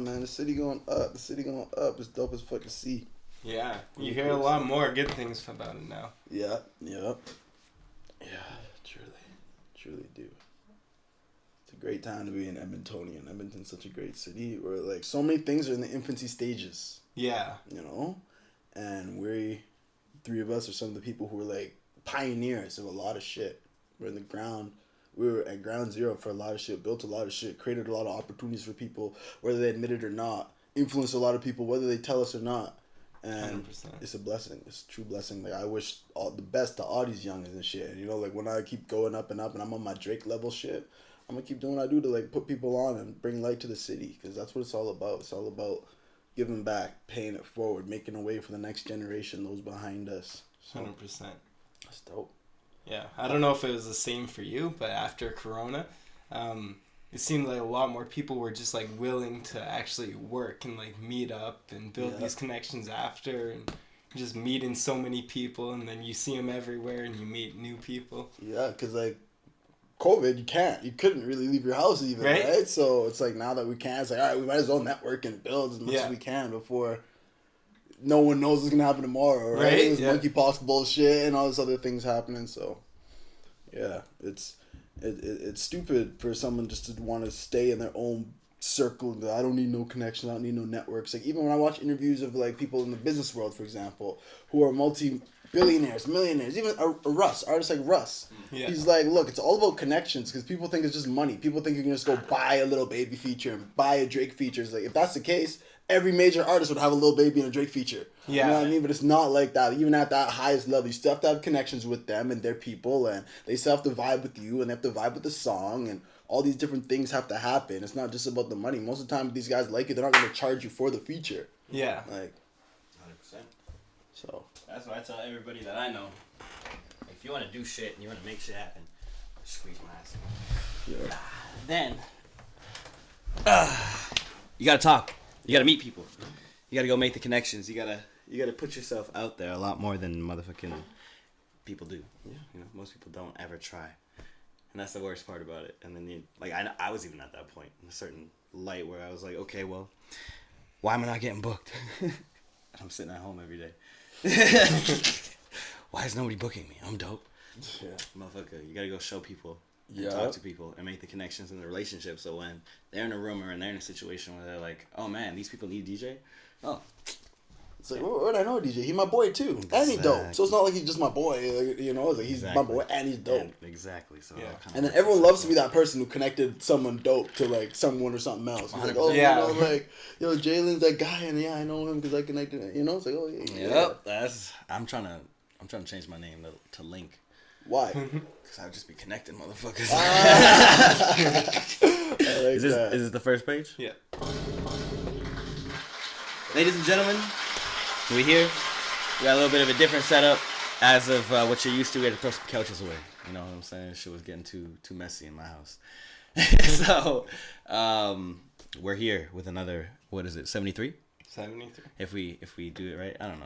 man. The city going up. The city going up. It's dope as fuck to see. Yeah, you hear a lot more good things about it now. Yeah, truly do. It's a great time to be an Edmontonian. Edmonton's such a great city where like so many things are in the infancy stages. Yeah. You know? And we, three of us, are some of the people who were like pioneers of a lot of shit. We're in the ground. We were at ground zero for a lot of shit, built a lot of shit, created a lot of opportunities for people, whether they admit it or not, influenced a lot of people, whether they tell us or not. And 100%. It's a blessing. It's a true blessing. Like, I wish all the best to all these youngins and shit. And, you know, like, when I keep going up and up and I'm on my Drake level shit, I'm going to keep doing what I do to, like, put people on and bring light to the city. Because that's what it's all about. It's all about giving back, paying it forward, making a way for the next generation, those behind us. So, 100%. That's dope. Yeah. I don't know if it was the same for you, but after Corona, it seemed like a lot more people were just like willing to actually work and like meet up and build these connections after, and just meeting so many people, and then you see them everywhere and you meet new people. Yeah, because like COVID, you couldn't really leave your house even, right? So it's like now that we can, it's like, all right, we might as well network and build as much as we can before no one knows what's gonna happen tomorrow, right? There's monkeypox bullshit and all this other things happening. So yeah, it's stupid for someone just to want to stay in their own circle. I don't need no connections. I don't need no networks. Like, even when I watch interviews of like people in the business world, for example, who are multi-billionaires, millionaires, even Russ, artists like Russ. Yeah. He's like, look, it's all about connections, because people think it's just money. People think you can just go buy a Lil Baby feature and buy a Drake feature. It's like, if that's the case, every major artist would have a Lil Baby and a Drake feature. Yeah. You know what I mean? But it's not like that. Even at that highest level, you still have to have connections with them and their people, and they still have to vibe with you, and they have to vibe with the song, and all these different things have to happen. It's not just about the money. Most of the time, if these guys like it, they're not going to charge you for the feature. Yeah. Like, 100%. So. That's why I tell everybody that I know, if you want to do shit and you want to make shit happen, squeeze my ass. Yeah. Then, you got to talk. You got to meet people. You got to go make the connections. You got to put yourself out there a lot more than motherfucking people do. Yeah. You know, most people don't ever try. And that's the worst part about it. And then I was even at that point in a certain light where I was like, okay, well, why am I not getting booked? I'm sitting at home every day. Why is nobody booking me? I'm dope. Yeah. Motherfucker, you got to go show people. And talk to people and make the connections in the relationship, so when they're in a room or they're in a situation where they're like, oh man, these people need a DJ. Oh, it's like, where'd I know a DJ? He's my boy too, and he's dope. So it's not like he's just my boy, like, you know. It's like he's my boy and he's dope. Exactly. So and then everyone loves to be that person who connected someone dope to like someone or something else. It's like, oh, you know, like, yo, Jaylin's that guy, and I know him because I connected. You know, it's like, oh yeah. Yep. I'm trying to change my name to Link. Why? Because I would just be connecting motherfuckers. Is this the first page? Yeah. Ladies and gentlemen, so we here. We got a little bit of a different setup as of what you're used to. We had to throw some couches away. You know what I'm saying? Shit was getting too messy in my house. So, we're here with another, what is it, 73? 73. If we do it right, I don't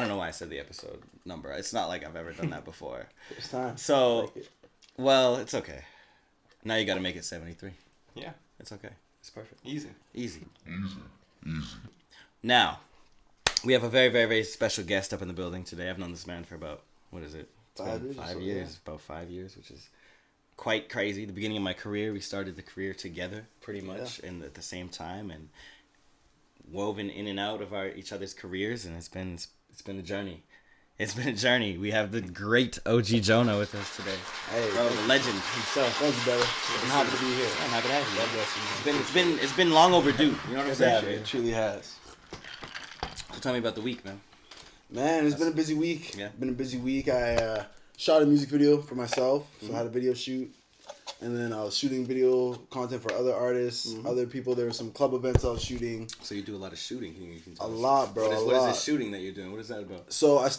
know why I said the episode number. It's not like I've ever done that before. First time. So, well, it's okay. Now you got to make it 73. Yeah. It's okay. It's perfect. Easy. Now, we have a very, very, very special guest up in the building today. I've known this man for about, what is it? 5 years. 5 years. Yeah. About 5 years, which is quite crazy. The beginning of my career, we started the career together pretty much and at the same time, and woven in and out of each other's careers, and it's been a journey. It's been a journey. We have the great OG Jonah with us today. Hey, bro, the legend himself. Thank you, brother. I'm happy to be here. I'm happy to have you. It's been long overdue. You know what I'm saying? It truly has. So tell me about the week, man. Man, it's been a busy week. Yeah. Been a busy week. I shot a music video for myself, so I had a video shoot. And then I was shooting video content for other artists, other people. There were some club events I was shooting. So you do a lot of shooting. You can tell us. Lot, bro. What is this shooting that you're doing? What is that about? So I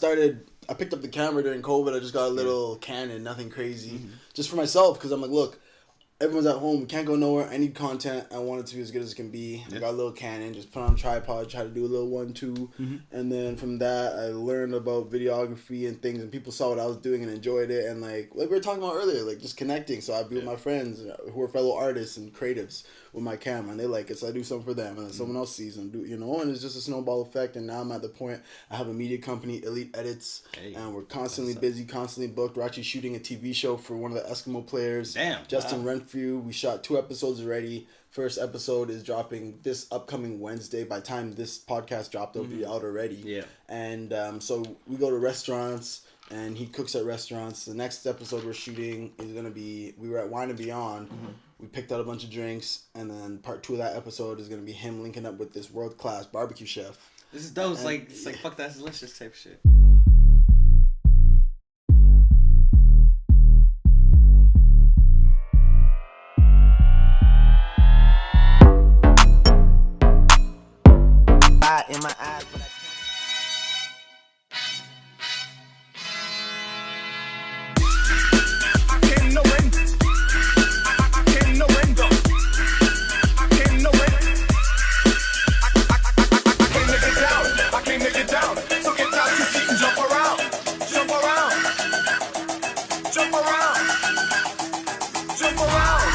picked up the camera during COVID. I just got a little Canon, nothing crazy. Just for myself, because I'm like, look, everyone's at home. We can't go nowhere. I need content. I want it to be as good as it can be. I got a little Canon. Just put on a tripod. Try to do a little 1-2. And then from that, I learned about videography and things. And people saw what I was doing and enjoyed it. And like we were talking about earlier, like just connecting. So I'd be with my friends who are fellow artists and creatives with my camera, and they like it, so I do something for them, and then someone else sees them, and it's just a snowball effect. And now I'm at the point I have a media company, Illete Edits, and we're constantly busy, constantly booked. We're actually shooting a TV show for one of the Eskimo players, Justin Renfrew. We shot 2 episodes already. First episode is dropping this upcoming Wednesday. By the time this podcast dropped, it'll be out already. Yeah. And so we go to restaurants, and he cooks at restaurants. The next episode we're shooting is going to be, we were at Wine and Beyond. We picked out a bunch of drinks, and then part 2 of that episode is going to be him linking up with this world-class barbecue chef. This is dope. It's like fuck, that's delicious type shit. In my eyes, but I can't know when. I can't know when though. I can't know when. I can't make it down. I can't make it down. So get out your seat and jump around. Jump around. Jump around. Jump around.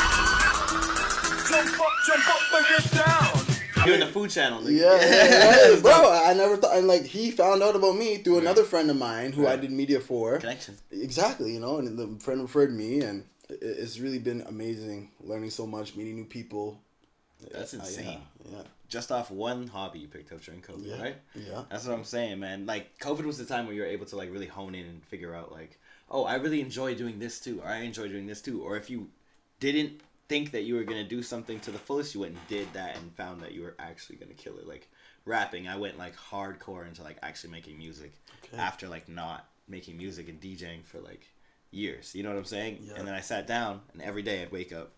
Jump up and get down. Doing the food channel. Like, yeah, bro. I never thought, and like he found out about me through another friend of mine who I did media for. Connection. Exactly, and the friend referred me, and it's really been amazing, learning so much, meeting new people. That's insane. Yeah. Just off one hobby you picked up during COVID, right? Yeah. That's what I'm saying, man. Like COVID was the time where you were able to like really hone in and figure out like, oh, I really enjoy doing this too, or I enjoy doing this too, or if you didn't think that you were going to do something to the fullest, you went and did that and found that you were actually going to kill it. Like rapping, I went like hardcore into like actually making music after like not making music and DJing for like years, you know what I'm saying? And then I sat down, and every day I'd wake up,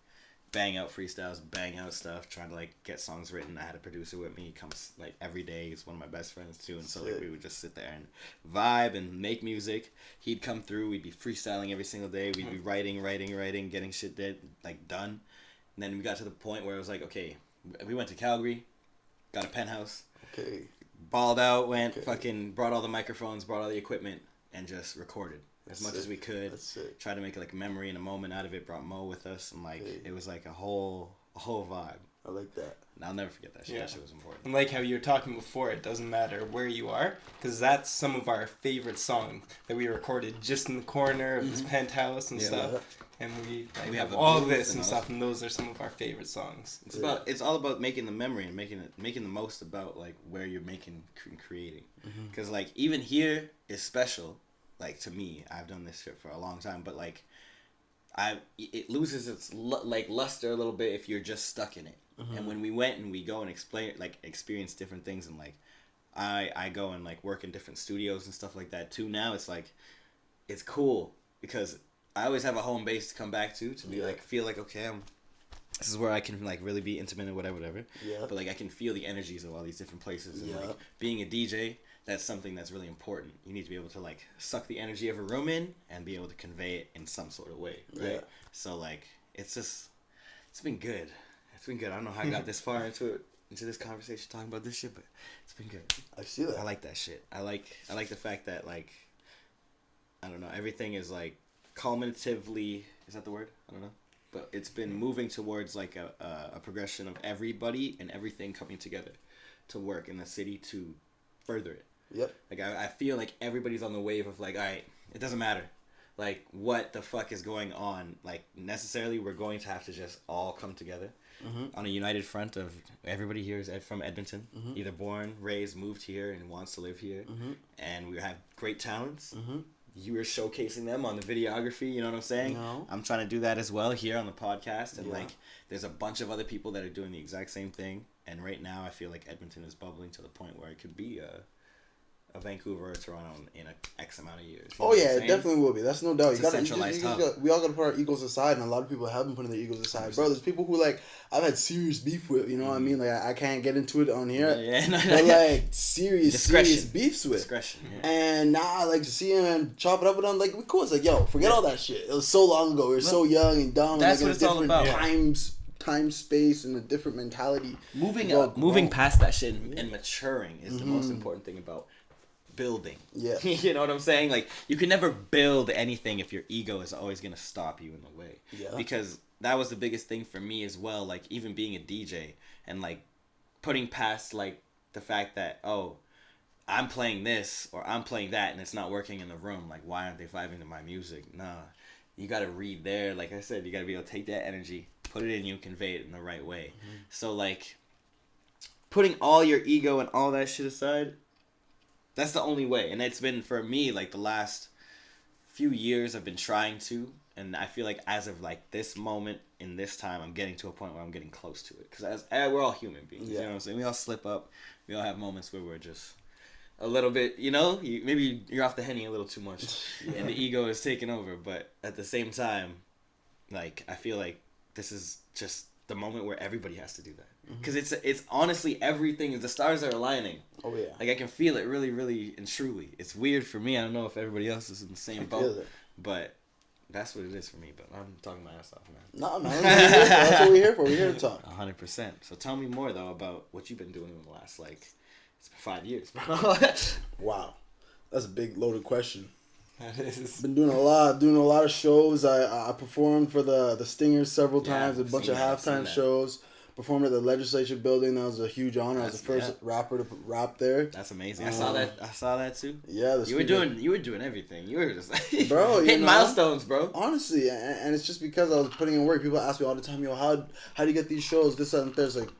bang out freestyles, bang out stuff, trying to like get songs written. I had a producer with me, comes like every day. He's one of my best friends too, and so like we would just sit there and vibe and make music. He'd come through, we'd be freestyling every single day. We'd be writing, getting shit done. And then we got to the point where it was like, okay, we went to Calgary, got a penthouse, balled out, went fucking brought all the microphones, brought all the equipment, and just recorded as much as we could. Tried to make like a memory and a moment out of it. Brought Mo with us, and like it was like a whole vibe. I like that. And I'll never forget that shit. That shit was important. And like how you were talking before, it doesn't matter where you are, because that's some of our favorite songs that we recorded just in the corner of this penthouse and stuff. And we have all of this and stuff, and those are some of our favorite songs. It's all about making the memory and making the most about like where you're making and creating. Because like even here is special. Like to me, I've done this shit for a long time, but like it loses its luster a little bit if you're just stuck in it. And when we went and we go and experience different things, and like I go and like work in different studios and stuff like that too. Now it's like it's cool because I always have a home base to come back to be like feel like okay, this is where I can like really be intimate and whatever. Yeah. But like I can feel the energies of all these different places, and like being a DJ, that's something that's really important. You need to be able to like suck the energy of a room in and be able to convey it in some sort of way, right? Yeah. So like it's been good. It's been good. I don't know how I got this far into this conversation talking about this shit, but it's been good. I see that. I like that shit. I like the fact that like I don't know, everything is like culminatively, is that the word? I don't know. But it's been moving towards like a progression of everybody and everything coming together to work in the city to further it. Yep. Like I feel like everybody's on the wave of like, all right, it doesn't matter like what the fuck is going on, like necessarily we're going to have to just all come together on a united front of everybody here is from Edmonton, either born, raised, moved here and wants to live here, and we have great talents. You were showcasing them on the videography, you know what I'm saying? No. I'm trying to do that as well here on the podcast, and like there's a bunch of other people that are doing the exact same thing, and right now I feel like Edmonton is bubbling to the point where it could be a Vancouver or Toronto in a X amount of years. Oh yeah, it definitely will be. That's no doubt. We all got to put our egos aside, and a lot of people have been putting their egos aside. 100%. Bro, there's people who like I've had serious beef with. You know what I mean? Like I can't get into it on here. But like serious beefs with. Discretion. Yeah. And now I like to see him and chop it up with him. Like we cool. It's like yo, forget all that shit. It was so long ago. We were so young and dumb. That's and, like, what it's all about. Time, space, and a different mentality. Moving past that shit and maturing is the most important thing about building. Yeah. You know what I'm saying? Like, you can never build anything if your ego is always going to stop you in the way. Yeah. Because that was the biggest thing for me as well. Like, even being a DJ and, like, putting past, like, the fact that, oh, I'm playing this or I'm playing that and it's not working in the room. Like, why aren't they vibing to my music? Nah. You got to read there. Like I said, you got to be able to take that energy, put it in you, convey it in the right way. Mm-hmm. So, like, putting all your ego and all that shit aside, that's the only way. And it's been, for me, like, the last few years I've been trying to. And I feel like as of, like, this moment in this time, I'm getting to a point where I'm getting close to it. Because we're all human beings. Yeah. You know what I'm saying? We all slip up. We all have moments where we're just a little bit, you know? Maybe you're off the Henny a little too much. Yeah. And the ego is taking over. But at the same time, like, I feel like this is just the moment where everybody has to do that. Because it's honestly everything, the stars are aligning. Oh, yeah. Like, I can feel it really, really and truly. It's weird for me. I don't know if everybody else is in the same boat. But that's what it is for me. But I'm talking my ass off, man. No, man. That's what we're here for. We're here to talk. 100%. So tell me more, though, about what you've been doing in the last, like, it's been 5 years, bro. Wow. That's a big, loaded question. That is. Been doing a lot of shows. I performed for the Stingers several times, a bunch of halftime shows. Performed at the Legislature building. That was a huge honor. I was the first rapper to rap there. That's amazing. I saw that too. Yeah, you were doing everything. You were just like, bro, hitting milestones, bro. Honestly, and it's just because I was putting in work. People ask me all the time, yo, how do you get these shows? This, that, and that. It's like,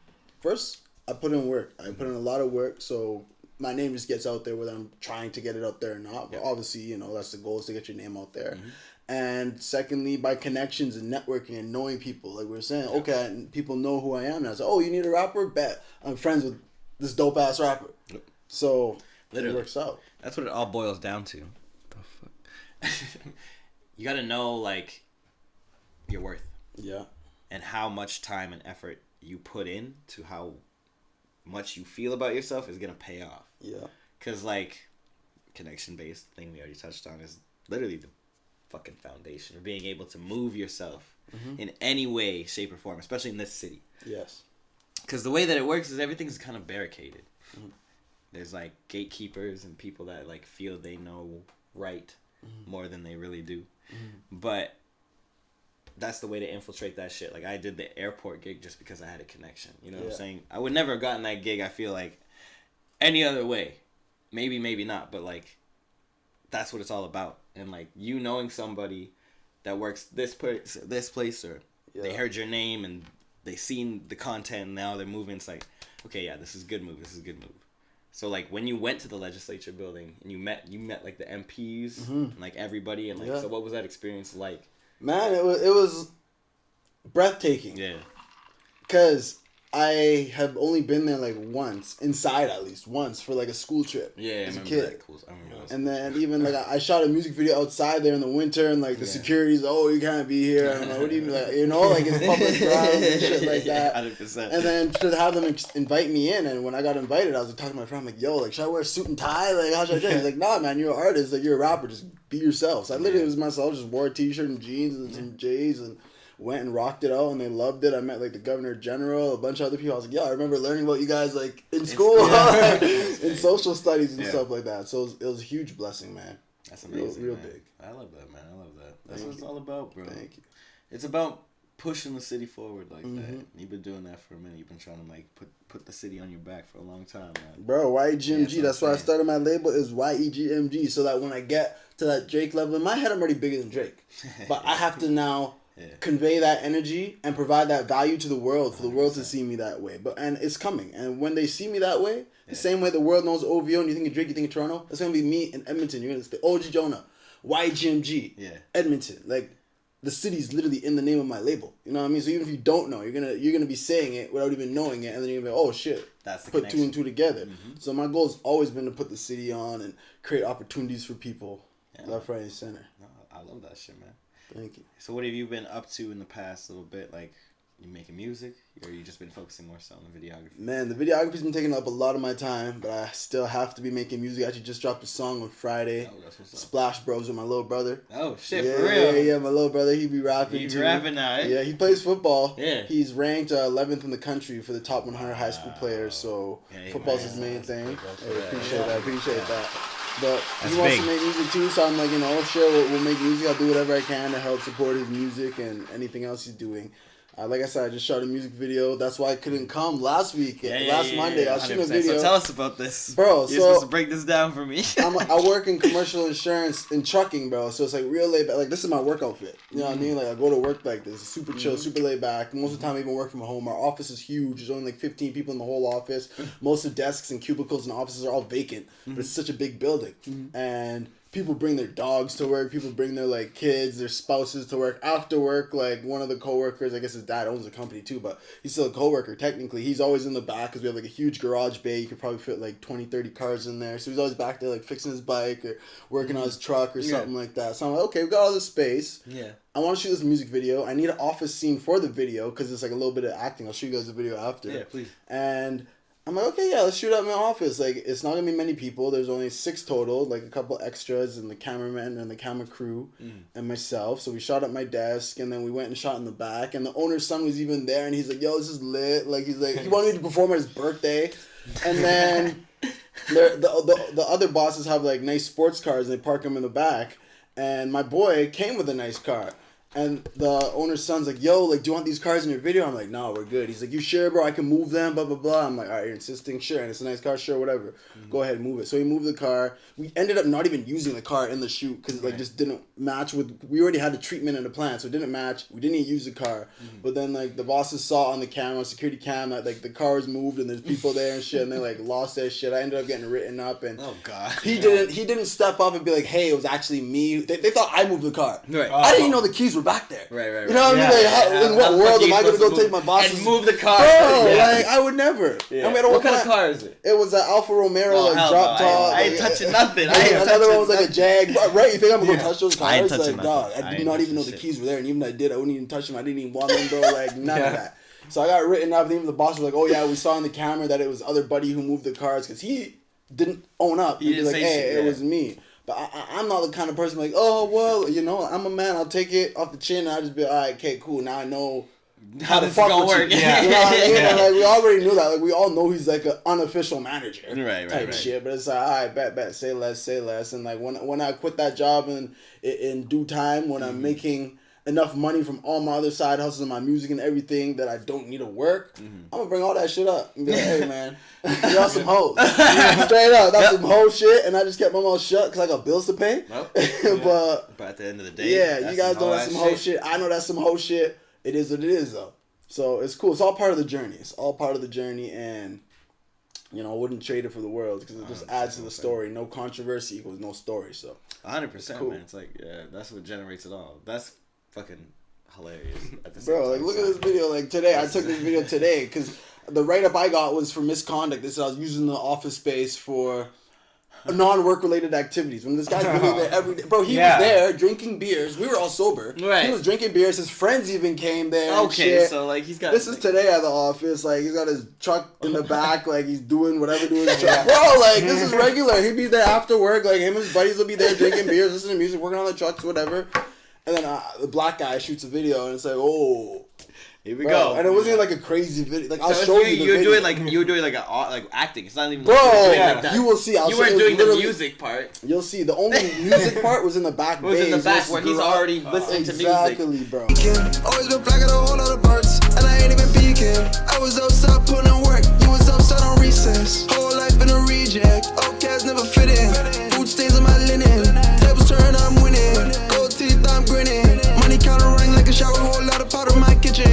first, I put in work. I put in a lot of work, so my name just gets out there whether I'm trying to get it out there or not. But obviously, you know, that's the goal, is to get your name out there. Mm-hmm. And secondly, by connections and networking and knowing people. Like we were saying, okay, and people know who I am. And I was like, oh, you need a rapper? Bet. I'm friends with this dope-ass rapper. Yep. So, literally, it works out. That's what it all boils down to. The fuck? You got to know, like, your worth. Yeah. And how much time and effort you put in to how much you feel about yourself is going to pay off. Yeah. Because, like, connection-based thing we already touched on is literally the fucking foundation of being able to move yourself in any way, shape, or form, especially in this city. Yes. Because the way that it works is everything's kind of barricaded. There's, like, gatekeepers and people that, like, feel they know right more than they really do. But that's the way to infiltrate that shit. Like, I did the airport gig just because I had a connection. You know what I'm saying? I would never have gotten that gig, I feel like, any other way. Maybe, maybe not, but, like, that's what it's all about. And, like, you knowing somebody that works this place, or they heard your name and they seen the content and now they're moving. It's like, okay, yeah, this is a good move. This is a good move. So, like, when you went to the Legislature building and you met like the MPs and, like, everybody, and, like, so what was that experience like? Man, it was breathtaking. Yeah. Because I have only been there, like, once, inside at least, once, for, like, a school trip. Yeah, as a kid. That. Cool. I remember that. And then even, like, I shot a music video outside there in the winter, and, like, the security's, oh, you can't be here. And I'm like, what do you mean? Like, you know, like, it's public ground and shit like that. 100%. And then to have them invite me in, and when I got invited, I was, like, talking to my friend, I'm like, yo, like, should I wear a suit and tie? Like, how should I dress? He's like, nah, man, you're an artist. Like, you're a rapper. Just be yourself. So I literally was myself, just wore a t-shirt and jeans and some J's, and went and rocked it out, and they loved it. I met, like, the Governor General, a bunch of other people. I was like, yeah, I remember learning about you guys, like, in school, in social studies and stuff like that. So it was a huge blessing, man. That's amazing, real man. Big. I love that, man. I love that. That's what it's all about, bro. Thank you. It's about pushing the city forward like that. You've been doing that for a minute. You've been trying to, like, put the city on your back for a long time, man. Bro, YEGMG, that's why I started my label, is YEGMG, so that when I get to that Drake level, in my head I'm already bigger than Drake. But I have to now convey that energy and provide that value to the world, for the world to see me that way. And it's coming. And when they see me that way, the same way the world knows OVO, and you think of Drake, you think of Toronto, it's going to be me in Edmonton. You're going to say OG JONAH, YEGMG, Edmonton. Like, the city's literally in the name of my label. You know what I mean? So even if you don't know, you're gonna be saying it without even knowing it, and then you're gonna be, oh shit, that's the put connection. 2 and 2 together. So my goal's always been to put the city on and create opportunities for people left, right, and center. No, I love that shit, man. Thank you. So what have you been up to in the past little bit? Like, you making music, or you just been focusing more so on the videography? Man, the videography's been taking up a lot of my time, but I still have to be making music. I actually just dropped a song on Friday. Oh, that's what's up. Splash Bros with my little brother. Oh shit, for real? Yeah, my little brother, he be rapping. He's rapping now, eh? Yeah, he plays football. Yeah. He's ranked 11th in the country for the top 100 high school players, so football's his main thing. Hey, appreciate that. But he wants to make music too, so I'm like, you know, sure, we'll make music. I'll do whatever I can to help support his music and anything else he's doing. Like I said, I just shot a music video. That's why I couldn't come last week. Last Monday, I was shooting a video. So tell us about this. Bro, You're supposed to break this down for me. I work in commercial insurance and trucking, bro. So it's like real laid back. Like, this is my work outfit. You know what I mean? Like, I go to work like this. Super chill, super laid back. Most of the time, I even work from home. Our office is huge. There's only like 15 people in the whole office. Most of the desks and cubicles and offices are all vacant. But it's such a big building. And people bring their dogs to work. People bring their, like, kids, their spouses to work. After work, like, one of the coworkers, I guess his dad owns the company too, but he's still a coworker technically. He's always in the back because we have, like, a huge garage bay. You could probably fit, like, 20, 30 cars in there. So he's always back there, like, fixing his bike or working on his truck or something like that. So I'm like, okay, we got all this space. Yeah. I want to shoot this music video. I need an office scene for the video because it's, like, a little bit of acting. I'll show you guys the video after. Yeah, please. And I'm like, okay, yeah, let's shoot at my office. Like, it's not going to be many people. There's only 6 total, like a couple extras and the cameraman and the camera crew and myself. So we shot at my desk, and then we went and shot in the back. And the owner's son was even there, and he's like, yo, this is lit. Like, he's like, he wanted me to perform at his birthday. And then the other bosses have, like, nice sports cars, and they park them in the back. And my boy came with a nice car. And the owner's son's like, yo, like, do you want these cars in your video? I'm like, no, we're good. He's like, you sure, bro? I can move them, blah, blah, blah. I'm like, all right, you're insisting? Sure. And it's a nice car, sure, whatever. Go ahead and move it. So he moved the car. We ended up not even using the car in the shoot because it, like, just didn't match with, we already had the treatment in the plan, so it didn't match. We didn't even use the car. But then, like, the bosses saw on the camera, security cam, that, like, the car was moved and there's people there and shit, and they, like, lost their shit. I ended up getting written up, and oh, God. He didn't step up and be like, hey, it was actually me. They thought I moved the car. Right. I didn't even know the keys were back there. Right. You know what I mean? Like, in what world am I going to go take my boss's... And move the car. Bro, like, I would never. Yeah. And what kind of car is it? It was an Alfa Romero, like, drop top. I ain't touching nothing. Another one was like a Jag. Right, you think I'm going to touch those cars? I ain't touching like, dog, I did not even know the keys were there. And even if I did, I wouldn't even touch them. I didn't even want them, bro. Like, none of that. So I got written up, and even the boss was like, oh, yeah, we saw on the camera that it was other buddy who moved the cars, because he didn't own up. He didn't say hey, it was me. But I'm not the kind of person like, oh, well, you know, I'm a man. I'll take it off the chin, and I'll just be all right, okay, cool. Now I know how to fuck with work. You. Yeah. You know what I mean? And, like, we already knew that. Like, we all know he's like an unofficial manager. Right. Shit. But it's like, all right, bet. Say less. And, like, when I quit that job in due time, when I'm making enough money from all my other side hustles and my music and everything that I don't need to work, I'm gonna bring all that shit up and be like, hey, man, y'all some hoes. Straight up, that's some hoe shit, and I just kept my mouth shut because I got bills to pay. Nope. But at the end of the day, you guys know that's some hoe shit. I know that's some hoe shit. It is what it is, though. So it's cool. It's all part of the journey. And, you know, I wouldn't trade it for the world because it just adds to the story. No controversy equals no story. So 100%, cool. Man. It's like, yeah, that's what generates it all. That's fucking hilarious. At the same Bro, like, look at this video. Like, today, I took this video today because the write-up I got was for misconduct. This I was using the office space for non-work related activities. When this guy's really there every day. Bro, he was there drinking beers. We were all sober. Right. He was drinking beers. His friends even came there. Okay, so, like, he's got... This is today at the office. Like, he's got his truck in the back. Like, he's doing whatever doing his truck. Bro, like, this is regular. He'd be there after work. Like, him and his buddies will be there drinking beers, listening to music, working on the trucks, whatever. And then the black guy shoots a video, and it's like, oh, here we go. And it wasn't like a crazy video. Like, I'll show you the video. You were doing like acting. It's not even. Bro, like that. You will see. You weren't doing the music part. You'll see. The only music part was in the back. Was in the back where he's already listening to music. Exactly, bro. Always been flagging a whole lot of birds, and I ain't even peeking. I was outside putting in work. You was outside on recess. Whole life been a reject. Outcast never fit in. Food stains on my linen. Tables turn, I'm winning. I'm grinning. Money counter ring like a shower, whole lot of powder in my kitchen.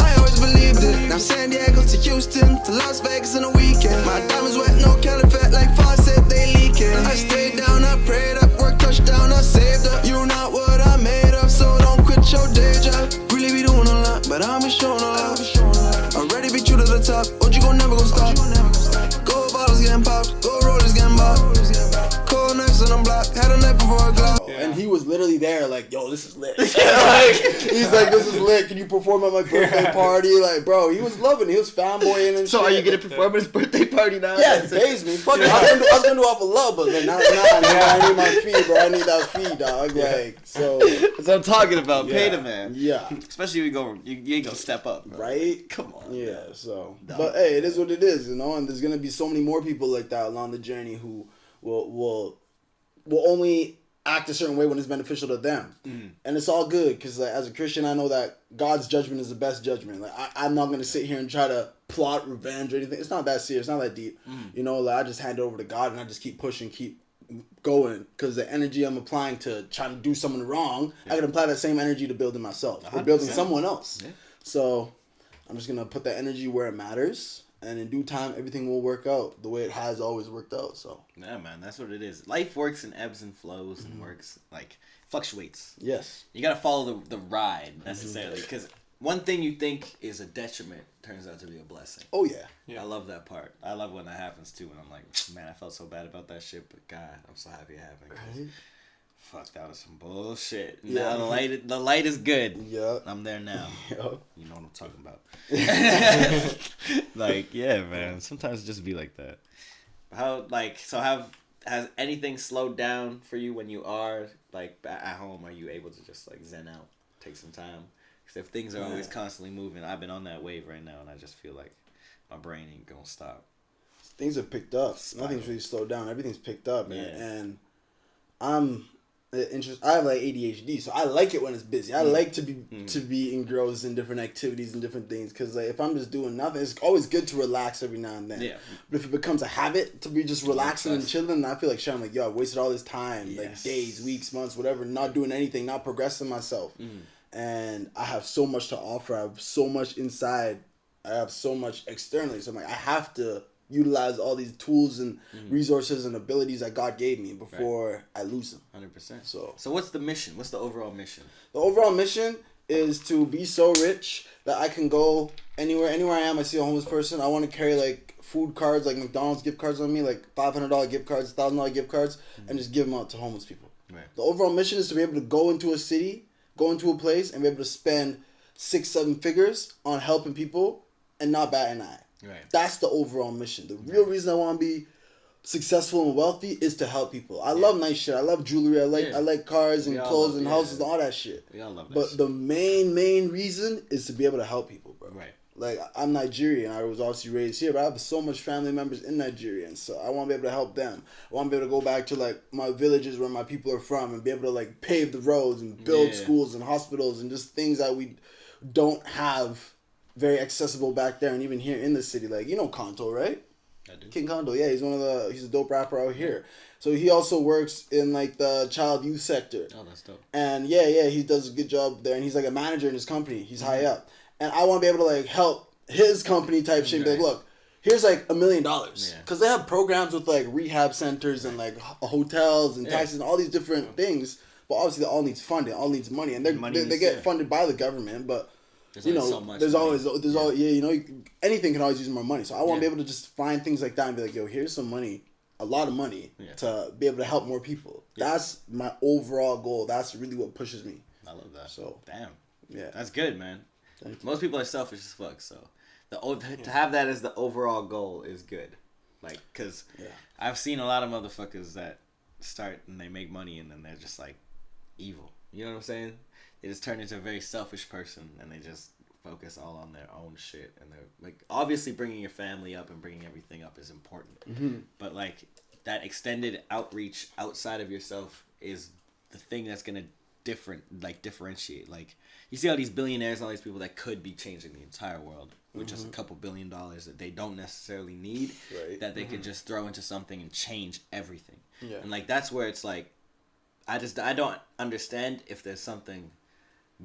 I always believed it. Now San Diego to Houston to Las Vegas in a weekend. My diamonds wet, no caliphate like faucet, they leaking. I stayed down, I prayed up, work touchdown, I saved up. You're not what I made of, so don't quit your day job. Really be doing a lot, but I'll be showing a lot. Already be true to the top, OG gon' never go stop. Gold bottles getting popped, gold rollers getting bought. Cold knives on the block, had a night before a Glock. And he was literally there like, yo, this is lit. He's like, this is lit. Can you perform at my birthday party? Like, bro, he was loving it. He was fanboying and shit. So are you going to perform at his birthday party now? Yeah, he pays me. Fuck it. I was going to do off of love, but like, I need my fee, bro. I need that fee, dog. Like, so. That's what I'm talking about. Yeah. Pay the man. Yeah. Especially if you ain't going to step up. Bro. Right? Come on. Yeah, so. But hey, it is what it is, you know? And there's going to be so many more people like that along the journey who will will only act a certain way when it's beneficial to them. And it's all good because like, as a Christian, I know that God's judgment is the best judgment. Like I'm not going to sit here and try to plot revenge or anything. It's not that serious. It's not that deep. You know, like I just hand it over to God and I just keep pushing, keep going because the energy I'm applying to trying to do someone wrong, I can apply that same energy to building myself or building someone else. So I'm just going to put that energy where it matters. And in due time, everything will work out the way it has always worked out. So yeah, man, that's what it is. Life works in ebbs and flows and works like fluctuates. Yes, you gotta follow the ride necessarily because one thing you think is a detriment turns out to be a blessing. Oh yeah. I love that part. I love when that happens too. And I'm like, man, I felt so bad about that shit, but God, I'm so happy it happened. Right? Fuck, that was some bullshit. Yeah. Now the light is good. Yeah. I'm there now. Yep. You know what I'm talking about. Like, yeah, man. Sometimes it just be like that. Has anything slowed down for you when you are like at home? Are you able to just like zen out, take some time? Because if things are always constantly moving, I've been on that wave right now, and I just feel like my brain ain't gonna stop. Things have picked up. Nothing's really slowed down. Everything's picked up, man. Yeah. And I'm I have like ADHD, so I like it when it's busy. I like to be engrossed in different activities and different things because like if I'm just doing nothing, it's always good to relax every now and then. Yeah. But if it becomes a habit to be just relaxing and chilling, I feel like shit. I'm like, yo, I wasted all this time, like days, weeks, months, whatever, not doing anything, not progressing myself. And I have so much to offer. I have so much inside. I have so much externally. So I'm like, I have to utilize all these tools and resources and abilities that God gave me before I lose them. 100%. So what's the mission? What's the overall mission? The overall mission is to be so rich that I can go anywhere I am. I see a homeless person. I want to carry like food cards, like McDonald's gift cards on me, like $500 gift cards, $1,000 gift cards, and just give them out to homeless people. Right. The overall mission is to be able to go into a city, go into a place, and be able to spend 6-7 figures on helping people and not bat an eye. Right. That's the overall mission. The real reason I want to be successful and wealthy is to help people. I love nice shit. I love jewelry. I like cars and clothes and houses and all that shit. We all love that shit. The main reason is to be able to help people, bro. Right. Like, I'm Nigerian. I was obviously raised here, but I have so much family members in Nigeria, and so I want to be able to help them. I want to be able to go back to, like, my villages where my people are from and be able to, like, pave the roads and build schools and hospitals and just things that we don't have very accessible back there and even here in the city. Like, you know Kanto, right? I do. King Kanto, yeah, he's a dope rapper out here. So he also works in like the child youth sector. Oh, that's dope. And yeah, he does a good job there, and he's like a manager in his company. He's high up. And I want to be able to like help his company type shit. Be like, look, here's like $1 million. Because they have programs with like rehab centers and like hotels and taxis and all these different things. But obviously, it all needs funding, all needs money. And they get funded by the government, but there's so much there's always anything can always use more money. So I want to be able to just find things like that and be like, yo, here's some money, a lot of money to be able to help more people. That's my overall goal. That's really what pushes me. I love that. So damn, that's good, man. Most people are selfish as fuck. So to have that as the overall goal is good. Like, cause I've seen a lot of motherfuckers that start and they make money and then they're just like evil. You know what I'm saying? They just turn into a very selfish person and they just focus all on their own shit. And they're like, obviously bringing your family up and bringing everything up is important. But like that extended outreach outside of yourself is the thing that's going to differentiate. Like you see all these billionaires and all these people that could be changing the entire world with just a couple $1 billion that they don't necessarily need, that they could just throw into something and change everything. And like, that's where it's like, I don't understand if there's something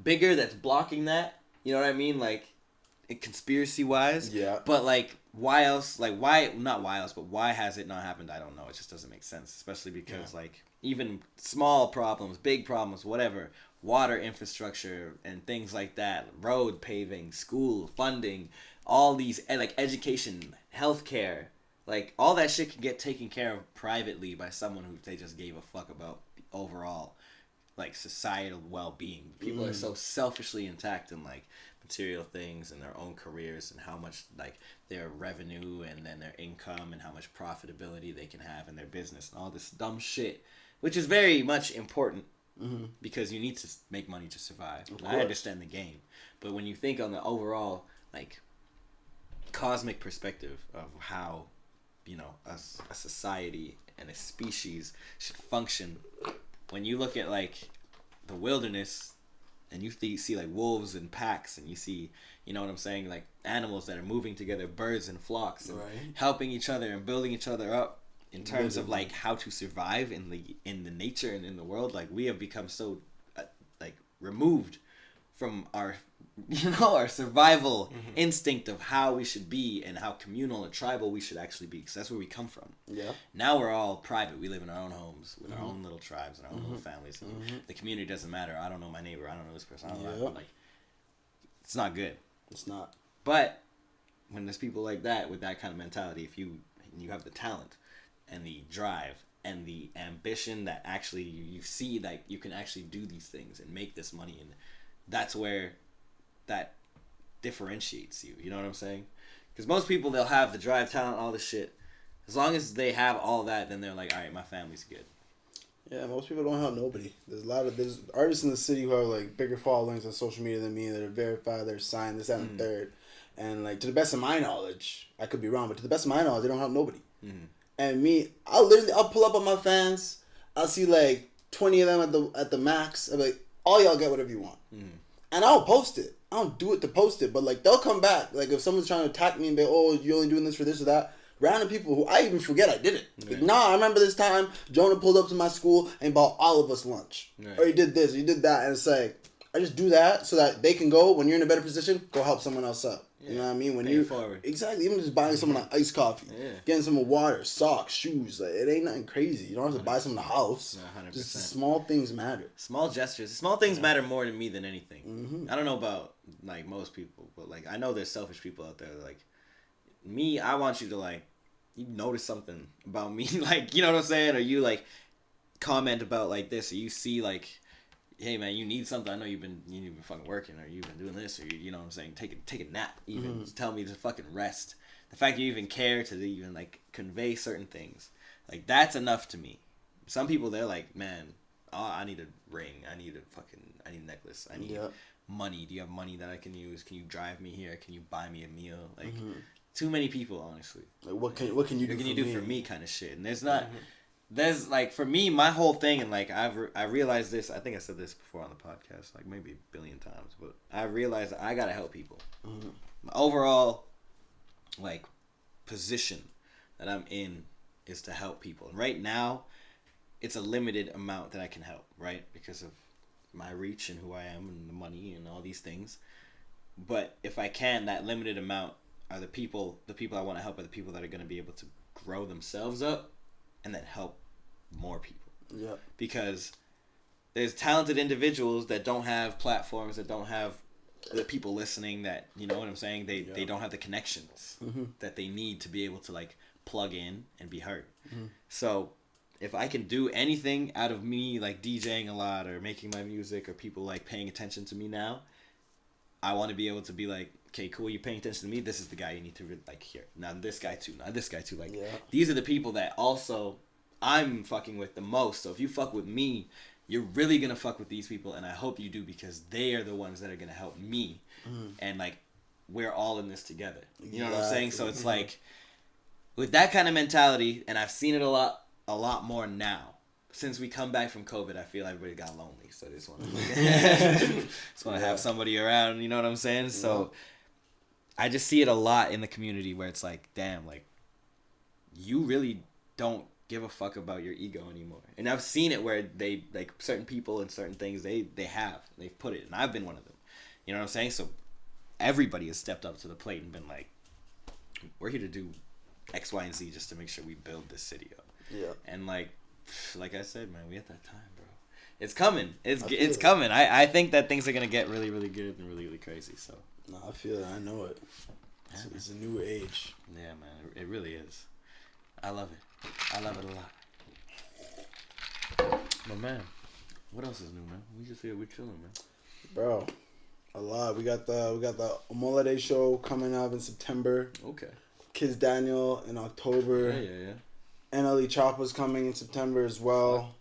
bigger that's blocking that, you know what I mean, like conspiracy wise, but like why has it not happened? I don't know. It just doesn't make sense, especially because like even small problems, big problems, whatever, water infrastructure and things like that, road paving, school funding, all these like education, healthcare, like all that shit can get taken care of privately by someone who they just gave a fuck about overall like societal well-being. People are so selfishly intact in like material things and their own careers and how much like their revenue and then their income and how much profitability they can have in their business and all this dumb shit, which is very much important because you need to make money to survive. I understand the game, but when you think on the overall like cosmic perspective of how you know, a society and a species should function. When you look at like the wilderness and you see like wolves and packs, and you see, you know what I'm saying, like animals that are moving together, birds and flocks, and helping each other and building each other up in terms of like how to survive in the nature and in the world. Like we have become so like removed from our, you know, our survival instinct of how we should be and how communal and tribal we should actually be, because that's where we come from. Yeah. Now we're all private. We live in our own homes with our own little tribes and our own little families. And the community doesn't matter. I don't know my neighbor. I don't know this person. I don't know that. Like, it's not good. It's not. But when there's people like that with that kind of mentality, if you have the talent and the drive and the ambition that actually you see that you can actually do these things and make this money, and that's where that differentiates you. You know what I'm saying? Because most people, they'll have the drive, talent, all this shit. As long as they have all that, then they're like, all right, my family's good. Yeah, most people don't help nobody. There's artists in the city who have like bigger followings on social media than me, that are verified, they're signed, this, that, and third. And like, to the best of my knowledge, I could be wrong, but to the best of my knowledge, they don't help nobody. And me, I'll pull up on my fans. I'll see like 20 of them at the max. I'm like, all y'all get whatever you want. And I don't post it. I don't do it to post it. But like, they'll come back. Like, if someone's trying to attack me and be, oh, you're only doing this for this or that. Random people who I even forget I did it. Like, nah, I remember this time Jonah pulled up to my school and bought all of us lunch. Or he did this, or he did that. And it's like, I just do that so that they can go, when you're in a better position, go help someone else up. You know what I mean? When you forward. Exactly, even just buying someone an iced coffee, getting someone water, socks, shoes, like, it ain't nothing crazy. You don't have to buy someone a house. 100%. Just small things matter. Small gestures, small things matter more to me than anything. I don't know about like most people, but like I know there's selfish people out there. Like me, I want you to like, you notice something about me, like, you know what I'm saying, or you like comment about like this, or you see like, hey man, you need something. I know you've been fucking working, or you've been doing this, or you know what I'm saying, take a nap. Even tell me to fucking rest. The fact you even care to even like convey certain things, like that's enough to me. Some people, they're like, man, oh, I need a ring, I need a necklace, I need money. Do you have money that I can use? Can you drive me here? Can you buy me a meal? Like too many people, honestly. Like what can you do for me kind of shit. And there's not. There's like, for me, my whole thing, and like I realized this, I think I said this before on the podcast, like maybe a billion times, but I realized that I gotta help people. My overall like position that I'm in is to help people, and right now it's a limited amount that I can help, right, because of my reach and who I am and the money and all these things. But if I can, that limited amount are the people I want to help are the people that are going to be able to grow themselves up and then help more people. Yeah. Because there's talented individuals that don't have platforms, that don't have the people listening, that, you know what I'm saying, they don't have the connections that they need to be able to like plug in and be heard. So if I can do anything out of me like DJing a lot or making my music or people like paying attention to me now, I want to be able to be like, okay, cool, you're paying attention to me, this is the guy you need to like hear. Now this guy too, like these are the people that also I'm fucking with the most. So if you fuck with me, you're really gonna fuck with these people, and I hope you do, because they are the ones that are gonna help me. And like, we're all in this together. You know what I'm saying? So it's like, with that kind of mentality, and I've seen it a lot more now. Since we come back from COVID, I feel everybody got lonely, so they just want to have somebody around. You know what I'm saying? So I just see it a lot in the community where it's like, damn, like, you really don't give a fuck about your ego anymore. And I've seen it where they, like, certain people and certain things, they've put it, and I've been one of them. You know what I'm saying? So everybody has stepped up to the plate and been like, we're here to do X, Y, and Z just to make sure we build this city up. Yeah. And like I said, man, we at that time, bro. It's coming. It's coming. I think that things are gonna get really, really good and really, really crazy. So. No, I feel it. I know it. It's a new age. Yeah, man. It really is. I love it. I love it a lot. But man, what else is new, man? We just here, we're chilling, man. Bro, a lot. We got the Illete show coming up in September. Okay. Kids Daniel in October. Yeah. NLE Chopper's coming in September as well.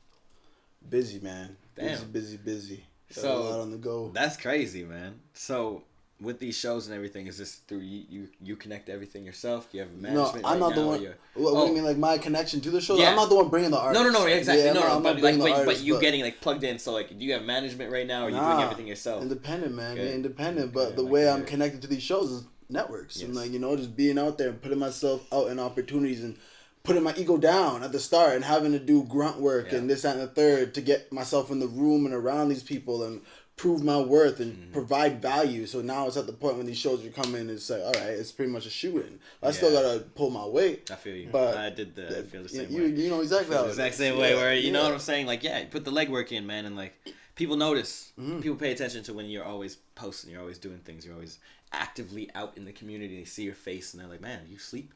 Busy, man. Damn. Busy. Got a lot on the go. That's crazy, man. So with these shows and everything, is this through you connect everything yourself? Do you have a management? No, I'm not the one. What do you mean, like my connection to the show? Yeah. I'm not the one bringing the artists. No, exactly. Yeah, but you getting like plugged in. So like, do you have management right now, or are you doing everything yourself? Independent, man. Okay. Independent. But the way I'm connected to these shows is networks, and like just being out there and putting myself out in opportunities and putting my ego down at the start and having to do grunt work and this, that, and the third to get myself in the room and around these people and prove my worth and provide value. So now it's at the point when these shows are coming, it's like, all right, it's pretty much a shoot-in. I still gotta pull my weight. I feel you. But I feel the same way. You know exactly how the exact same way. Where you know what I'm saying? Like, you put the legwork in, man, and like people notice. People pay attention to when you're always posting, you're always doing things, you're always actively out in the community. They see your face and they're like, man, you sleep.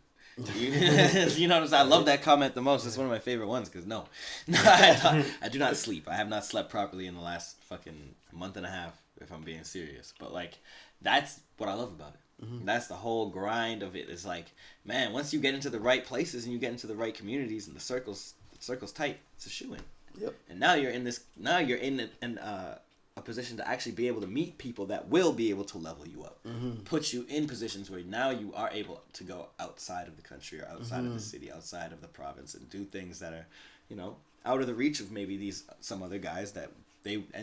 You know what I'm saying? I love that comment the most. It's one of my favorite ones because I do not sleep. I have not slept properly in the last fucking month and a half, if I'm being serious. But like, that's what I love about it. That's the whole grind of it. It's like, man, once you get into the right places and you get into the right communities and the circle's tight, it's a shoe-in. Yep. And now you're in a position to actually be able to meet people that will be able to level you up, put you in positions where now you are able to go outside of the country or outside of the city, outside of the province, and do things that are, out of the reach of maybe some other guys that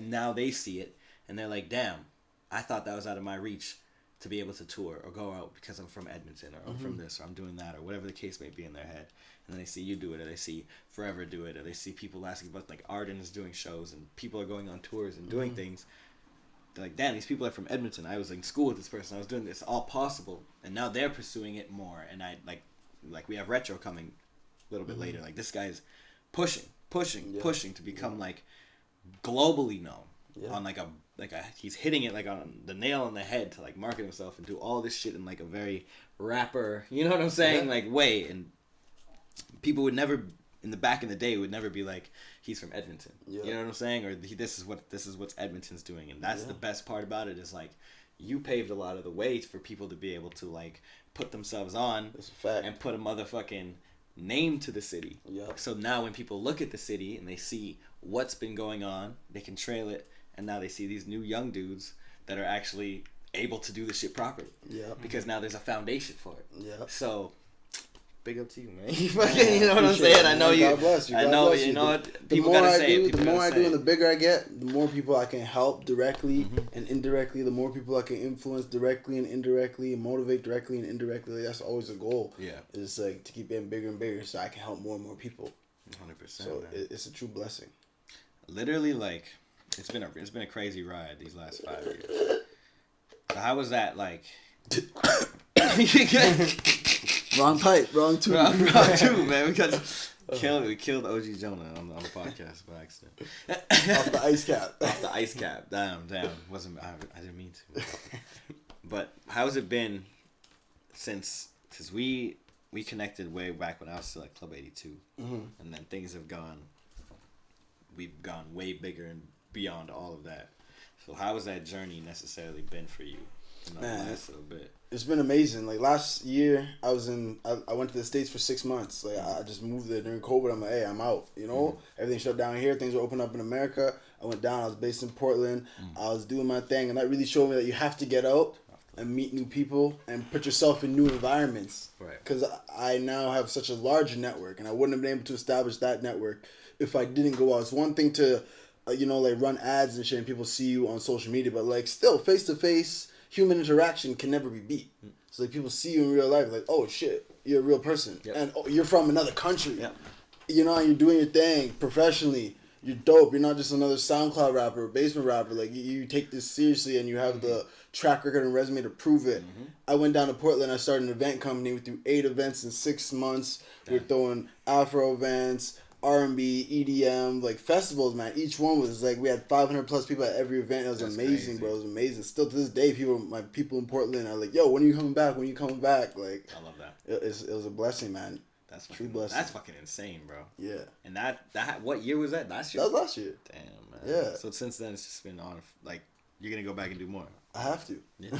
now they see it and they're like, damn, I thought that was out of my reach to be able to tour or go out because I'm from Edmonton or I'm from this or I'm doing that or whatever the case may be in their head. And then they see you do it, or they see Forever do it, or they see people asking about, like, Arden is doing shows, and people are going on tours and doing things. They're like, damn, these people are from Edmonton. I was in school with this person. I was doing this. All possible. And now they're pursuing it more. And I, like we have Retro coming a little bit later. Like, this guy's pushing to become, like, globally known. On, like, he's hitting it, like, on the nail on the head to, like, market himself and do all this shit in, like, a very rapper, you know what I'm saying? Like, way. And people would never, in the day, would never be like, he's from Edmonton. You know what I'm saying? Or this is what Edmonton's doing. And that's the best part about it, is like, you paved a lot of the way for people to be able to like put themselves on and put a motherfucking name to the city. So now when people look at the city and they see what's been going on, they can trail it, and now they see these new young dudes that are actually able to do the shit properly. Because now there's a foundation for it. So big up to you, man. You know what I'm saying? I know you. God bless you. I know, you know what? People gotta say it. The more I do and the bigger I get, the more people I can help directly and indirectly. The more people I can influence directly and indirectly, and motivate directly and indirectly. That's always the goal. It's like to keep getting bigger and bigger, so I can help more and more people. 100%. So it's a true blessing. Literally, like, it's been a crazy ride these last 5 years. So how was that like? Wrong pipe, wrong tune. Wrong tune, man. We killed OG Jonah on the podcast by accident. Off the ice cap. Off the ice cap. Damn. I didn't mean to. But how's it been since we connected way back when I was still at Club 82, and then we've gone way bigger and beyond all of that. So how has that journey necessarily been for you? Last little bit. It's been amazing. Like last year, I went to the States for 6 months. Like I just moved there during COVID. I'm like, hey, I'm out. Everything shut down here. Things were open up in America. I went down. I was based in Portland. I was doing my thing, and that really showed me that you have to get out and meet new people and put yourself in new environments. Right. Because I now have such a large network, and I wouldn't have been able to establish that network if I didn't go out. It's one thing to, like run ads and shit, and people see you on social media, but like still face to face. Human interaction can never be beat. So like people see you in real life, like, oh shit, you're a real person, and you're from another country. You're doing your thing professionally. You're dope. You're not just another SoundCloud rapper or basement rapper. Like you take this seriously, and you have the track record and resume to prove it. I went down to Portland. I started an event company. We threw 8 events in 6 months. We're throwing Afro events, R&B, EDM, like festivals, man. Each one was like, we had 500 plus people at every event. It was amazing, bro. It was amazing. Still to this day, my people in Portland are like, yo, when are you coming back? When are you coming back? Like, I love that. It was a blessing, man. That's true blessing. That's fucking insane, bro. Yeah. And that what year was that? Last year? That was last year. Damn, man. Yeah. So since then, it's just been on, like, you're going to go back and do more. I have to. Yeah.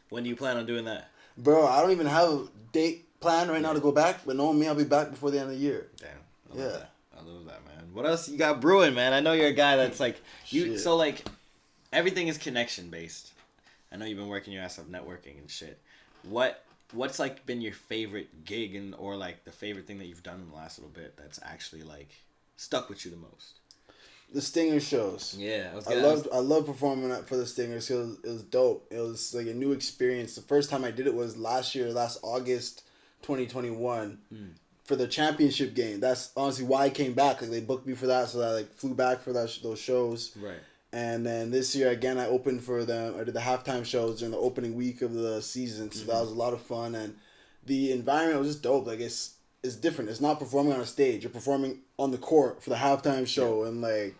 When do you plan on doing that? Bro, I don't even have a date planned right now to go back, but knowing me, I'll be back before the end of the year. Damn. I love that, man. What else you got brewing, man? I know you're a guy that's like, so like, everything is connection based. I know you've been working your ass off networking and shit. What's like been your favorite gig or like the favorite thing that you've done in the last little bit that's actually like stuck with you the most? The Stinger shows. Yeah, I loved performing for the Stingers. It was dope. It was like a new experience. The first time I did it was last August 2021 for the championship game. That's honestly why I came back. Like they booked me for that, so I like flew back for those shows. Right. And then this year again, I opened for them. I did the halftime shows during the opening week of the season, so that was a lot of fun. And the environment was just dope. Like it's different. It's not performing on a stage. You're performing on the court for the halftime show, and like.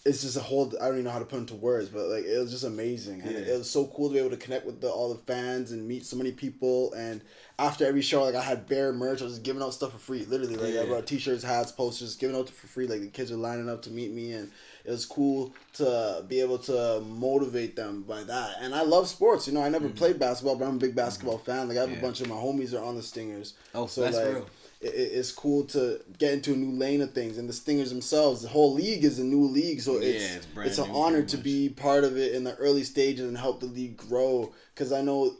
It's just a whole. I don't even know how to put into words, but like it was just amazing, and it was so cool to be able to connect with all the fans and meet so many people. And after every show, like I had bare merch. I was just giving out stuff for free, literally. Like I brought t-shirts, hats, posters, giving out for free. Like the kids are lining up to meet me, and it was cool to be able to motivate them by that. And I love sports. You know, I never played basketball, but I'm a big basketball fan. Like I have a bunch of my homies are on the Stingers. Oh, so that's like, real. It's cool to get into a new lane of things, and the Stingers themselves, the whole league is a new league, so it's an honor to be part of it in the early stages and help the league grow. Because I know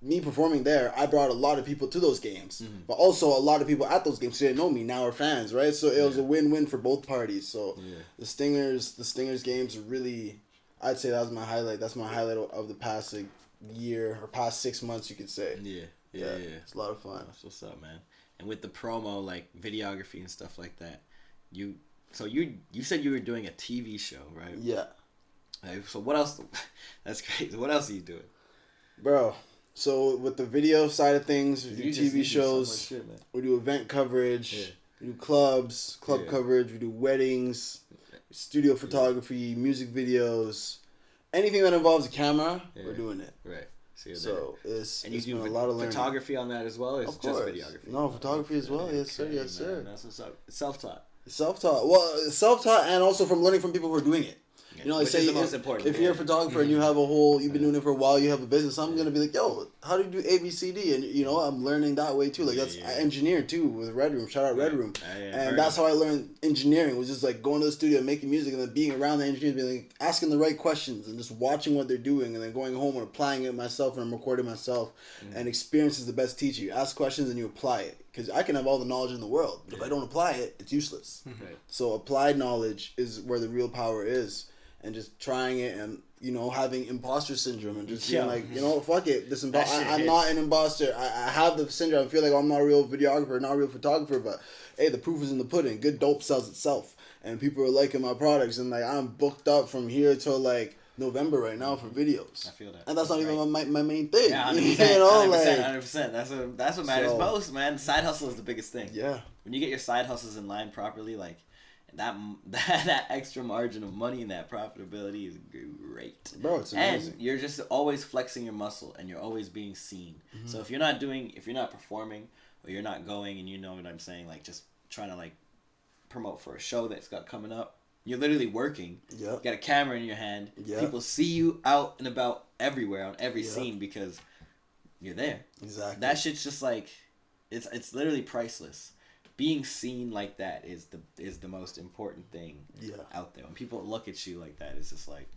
me performing there, I brought a lot of people to those games, but also a lot of people at those games who didn't know me now are fans, right? So it was a win-win for both parties. So the Stingers games are really, I'd say that was my highlight. That's my highlight of the past year or past 6 months, you could say. Yeah. It's a lot of fun. That's what's up, man. And with the promo, like videography and stuff like that, you said you were doing a TV show, right? Yeah. So what else? That's crazy. What else are you doing, bro? So with the video side of things, we do TV shows. So much shit, man. We do event coverage. We do club coverage. We do weddings, studio photography, music videos, anything that involves a camera. We're doing it. Right. So it's you do been a lot of learning. Photography on that as well, or is it just videography? No, photography as well. Yes, sir. Yes, sir. That's what's up. It's self-taught. Self-taught. Well, self-taught, and also from learning from people who are doing it. You know, like say if you're a photographer and you have you've been doing it for a while, you have a business. I'm gonna be like, yo, how do you do A, B, C, D? And you know, I'm learning that way too. Like I engineered too with Red Room. Shout out Red Room. And that's how I learned engineering. Was just like going to the studio and making music, and then being around the engineers, being like asking the right questions and just watching what they're doing, and then going home and applying it myself, and I'm recording myself. And experience is the best teacher. You ask questions and you apply it. Because I can have all the knowledge in the world, but if I don't apply it, it's useless. So applied knowledge is where the real power is. And just trying it, and you know, having imposter syndrome, and just being like, you know, fuck it, I'm not an imposter. I have the syndrome. I feel like I'm not a real videographer, not a real photographer, but hey, the proof is in the pudding. Good dope sells itself, and people are liking my products, and like I'm booked up from here till like November right now for videos. I feel that, and that's not even my main thing. Yeah, 100%, you know, 100%. That's what matters most, man. Side hustle is the biggest thing. Yeah. When you get your side hustles in line properly, like. That extra margin of money and that profitability is great. Bro, it's amazing. And you're just always flexing your muscle, and you're always being seen. So if you're not performing, or you're not going, and you know what I'm saying, like just trying to like promote for a show that's got coming up, you're literally working. Yep. You got a camera in your hand. Yep. People see you out and about everywhere on every scene because you're there. Exactly. That shit's just like, it's literally priceless. Being seen like that is the most important thing out there. When people look at you like that, it's just like,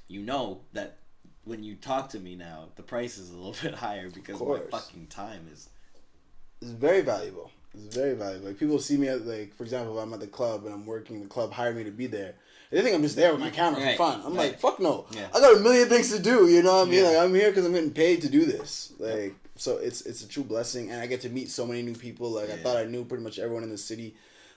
you know that when you talk to me now, the price is a little bit higher because my fucking time is. It's very valuable. It's very valuable. Like people see me at, like, for example, if I'm at the club and I'm working, the club hired me to be there. They think I'm just there with my camera for fun. I'm like, fuck no. Yeah. I got a million things to do. You know what I mean? Like I'm here because I'm getting paid to do this. Like. So it's a true blessing, and I get to meet so many new people. Like I thought I knew pretty much everyone in the city,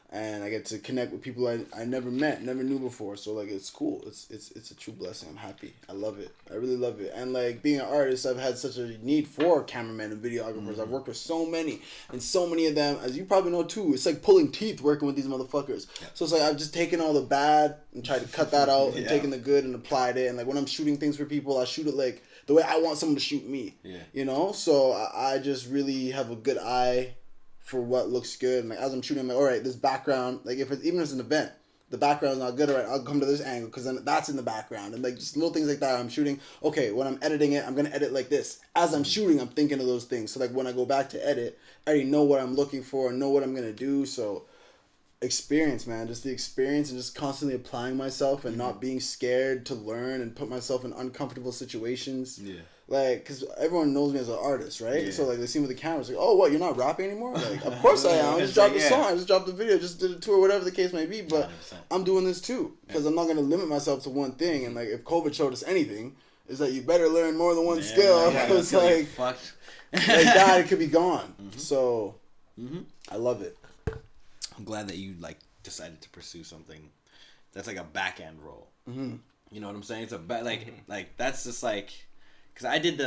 and I get to connect with people I never met, never knew before. So like it's cool. It's a true blessing. I'm happy. I love it. I really love it. And like being an artist, I've had such a need for cameramen and videographers. I've worked with so many, and so many of them, as you probably know too, it's like pulling teeth working with these motherfuckers. Yeah. So it's like I've just taken all the bad and tried to cut that out, and taken the good and applied it. And like when I'm shooting things for people, I shoot it like the way I want someone to shoot me. Yeah. You know? So I just really have a good eye for what looks good. And like as I'm shooting, I'm like, all right, this background, like if it's even if it's an event, the background's not good, all right, I'll come to this angle because then that's in the background. And like just little things like that. I'm shooting, okay, when I'm editing it, I'm gonna edit like this. As I'm shooting, I'm thinking of those things. So like when I go back to edit, I already know what I'm looking for and know what I'm gonna do. So experience, man. Just the experience and just constantly applying myself and not being scared to learn and put myself in uncomfortable situations. Yeah. Like, because everyone knows me as an artist, right? Yeah. So, like, they see me with the cameras, like, oh, what, you're not rapping anymore? Like, of course I am. I just dropped a song. I just dropped a video. Just did a tour, whatever the case may be. But 100%. I'm doing this, too. Because I'm not going to limit myself to one thing. And, like, if COVID showed us anything, is that you better learn more than one skill. Because, like that, it could be gone. So, I love it. I'm glad that you like decided to pursue something that's like a back end role. You know what I'm saying? It's a like that's just like, because I did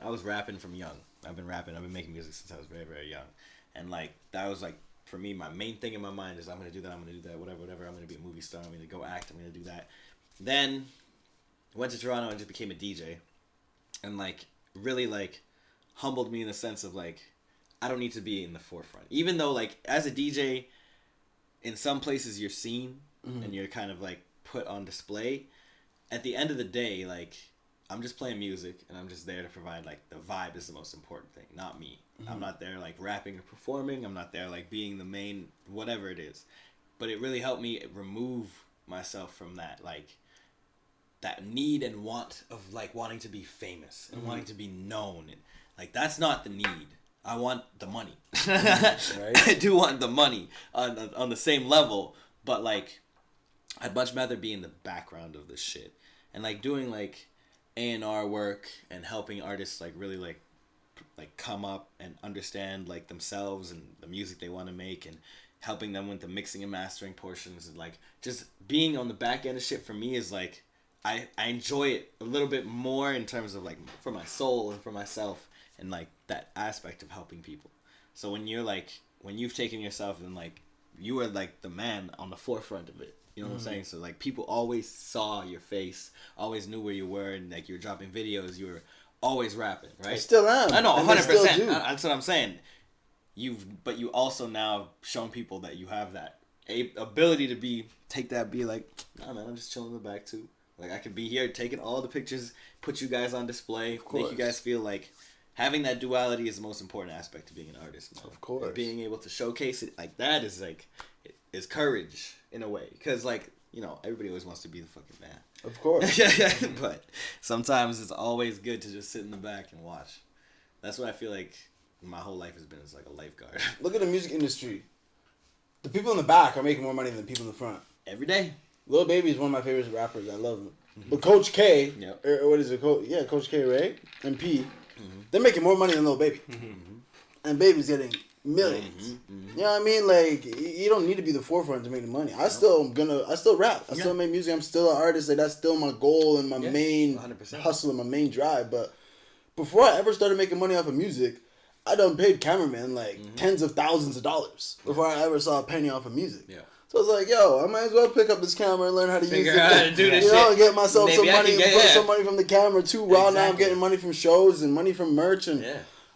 I was rapping from young. I've been making music since I was very, very young, and like that was like for me my main thing in my mind is I'm gonna do that, whatever. I'm gonna be a movie star. I'm gonna go act. I'm gonna do that. Then went to Toronto and just became a DJ, and like really like humbled me in the sense of like, I don't need to be in the forefront. Even though, like, as a DJ, in some places you're seen and you're kind of, like, put on display. At the end of the day, like, I'm just playing music and I'm just there to provide, like, the vibe is the most important thing, not me. I'm not there, like, rapping or performing. I'm not there, like, being the main whatever it is. But it really helped me remove myself from that, like, that need and want of, like, wanting to be famous and wanting to be known. And, like, that's not the need. I want the money. Right? I do want the money on the same level, but like I'd much rather be in the background of this shit and like doing like A&R work and helping artists like really like come up and understand like themselves and the music they want to make and helping them with the mixing and mastering portions and like just being on the back end of shit for me is like I enjoy it a little bit more in terms of like for my soul and for myself. And like that aspect of helping people. So when you've taken yourself and like you are like the man on the forefront of it, you know what I'm saying? So like people always saw your face, always knew where you were, and like you were dropping videos, you were always rapping, right? I still am. I know, 100%. That's what I'm saying. But you also now have shown people that you have that ability to be like, nah man, I'm just chilling in the back too. Like I could be here taking all the pictures, put you guys on display, make you guys feel like. Having that duality is the most important aspect of being an artist, man. Of course. And being able to showcase it like that is like, is courage in a way. Because like, you know, everybody always wants to be the fucking man. Of course. But sometimes it's always good to just sit in the back and watch. That's what I feel like my whole life has been, as like a lifeguard. Look at the music industry. The people in the back are making more money than the people in the front. Every day. Lil Baby is one of my favorite rappers. I love him. But Coach K, or what is it? Coach K, right? And P. They're making more money than Lil Baby. And Baby's getting millions. You know what I mean? Like, you don't need to be the forefront to make the money. I still rap. I still make music. I'm still an artist. Like, that's still my goal and my main 100%. Hustle and my main drive. But before I ever started making money off of music, I done paid cameramen like tens of thousands of dollars before I ever saw a penny off of music. Yeah. So I was like, yo, I might as well pick up this camera and learn how to use it. You know, get myself some money, some money from the camera too. While now I'm getting money from shows and money from merch, and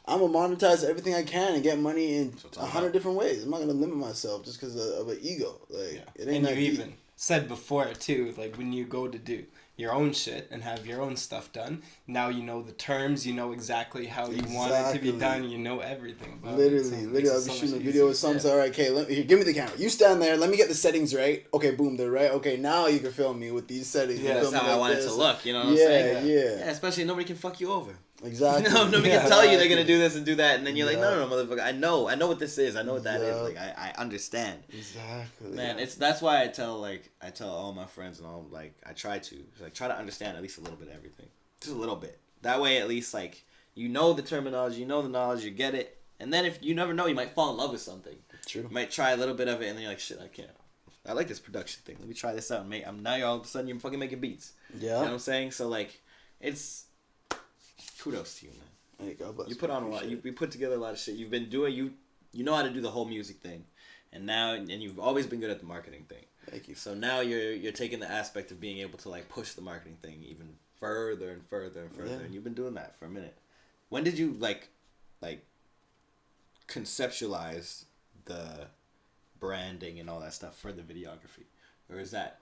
I'm gonna monetize everything I can and get money in 100 different ways. I'm not gonna limit myself just because of an ego. Like it ain't. And you even said before too, like when you go to do your own shit and have your own stuff done, now you know the terms, you know exactly how you want it to be done, you know everything about it. Literally, I'll be shooting a video with some, alright, okay, give me the camera. You stand there, let me get the settings right. Okay, boom, they're right. Okay, now you can film me with these settings. Yeah, that's how I want it to look, you know what I'm saying? Yeah, especially nobody can fuck you over. Exactly. Nobody can tell you they're gonna do this and do that, and then you're like, no, motherfucker, I know what this is. I know what that is. Like, I understand. Exactly. Man, that's why I tell all my friends and all, like, I try to understand at least a little bit of everything, just a little bit. That way, at least, like, you know the terminology, you know the knowledge, you get it, and then if you never know, you might fall in love with something. True. You might try a little bit of it, and then you're like, shit, I can't. I like this production thing. Let me try this out. Now you're all of a sudden you're fucking making beats. Yeah. You know what I'm saying? So like, it's. Kudos to you, man. Hey, God bless you put on a lot. You put together a lot of shit. You've been doing. You know how to do the whole music thing, and you've always been good at the marketing thing. Thank you. So now you're taking the aspect of being able to like push the marketing thing even further and further and further, and you've been doing that for a minute. When did you like conceptualize the branding and all that stuff for the videography, or was that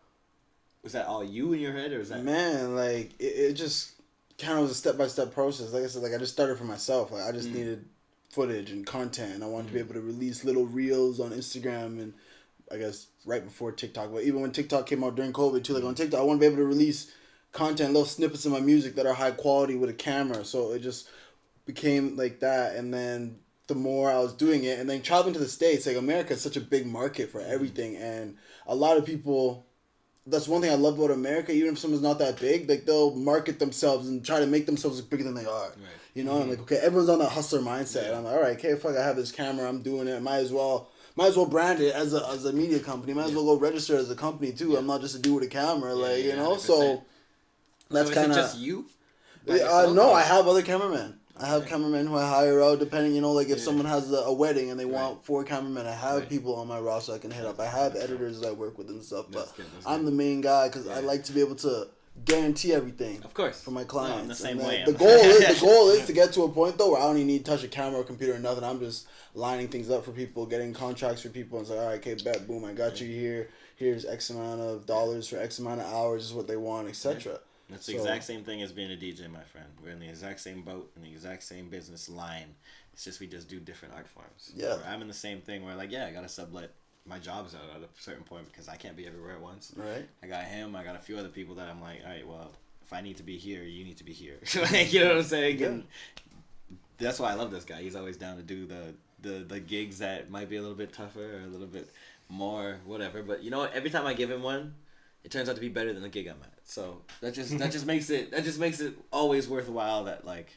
all you in your head, or was that like it just kind of was a step-by-step process. Like I said, like I just started for myself. Like I just needed footage and content, and I wanted to be able to release little reels on Instagram, and I guess, right before TikTok. But even when TikTok came out during COVID too, like on TikTok, I want to be able to release content, little snippets of my music that are high quality with a camera. So it just became like that. And then the more I was doing it, and then traveling to the States, like America is such a big market for everything. And a lot of people, that's one thing I love about America, even if someone's not that big, like they'll market themselves and try to make themselves look bigger than they are. Right. You know, and I'm like, okay, everyone's on that hustler mindset. Yeah. I'm like, all right, okay, fuck, I have this camera, I'm doing it. Might as well brand it as a media company. Might as well go register as a company too. I'm not just a dude with a camera, like, you know. 100%. So that's kind of just you. No, I have other cameramen. I have cameramen who I hire out depending, you know, like if someone has a wedding and they want 4 cameramen, I have people on my roster I can hit up. I have editors that I work with and stuff, but I'm the main guy because I like to be able to guarantee everything. Of course. For my clients. No, I'm the same way. The goal is to get to a point though where I don't even need to touch a camera or computer or nothing. I'm just lining things up for people, getting contracts for people, and it's like, all right, okay, bet, boom, I got you here. Here's X amount of dollars for X amount of hours is what they want, etc. That's the exact same thing as being a DJ, my friend. We're in the exact same boat, in the exact same business line. It's just we just do different art forms. Yeah. Where I'm in the same thing where, like, yeah, I got to sublet my jobs out at a certain point because I can't be everywhere at once. Right. I got him. I got a few other people that I'm like, all right, well, if I need to be here, you need to be here. Like, you know what I'm saying? Yeah. And that's why I love this guy. He's always down to do the gigs that might be a little bit tougher or a little bit more whatever. But you know what? Every time I give him one, it turns out to be better than the gig I'm at. So that just makes it always worthwhile that, like,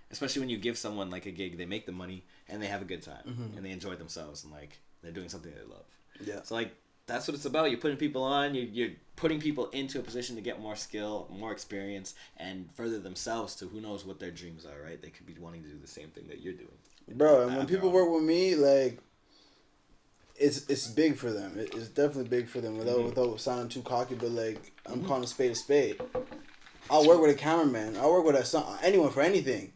especially when you give someone like a gig, they make the money and they have a good time and they enjoy themselves and like they're doing something they love. Yeah. So like that's what it's about. You're putting people on. You're putting people into a position to get more skill, more experience, and further themselves to who knows what their dreams are. Right? They could be wanting to do the same thing that you're doing. Bro, and when people work with me, like, it's big for them. It's definitely big for them without sounding too cocky, but like I'm calling a spade. I'll work with a cameraman. I'll work with anyone for anything,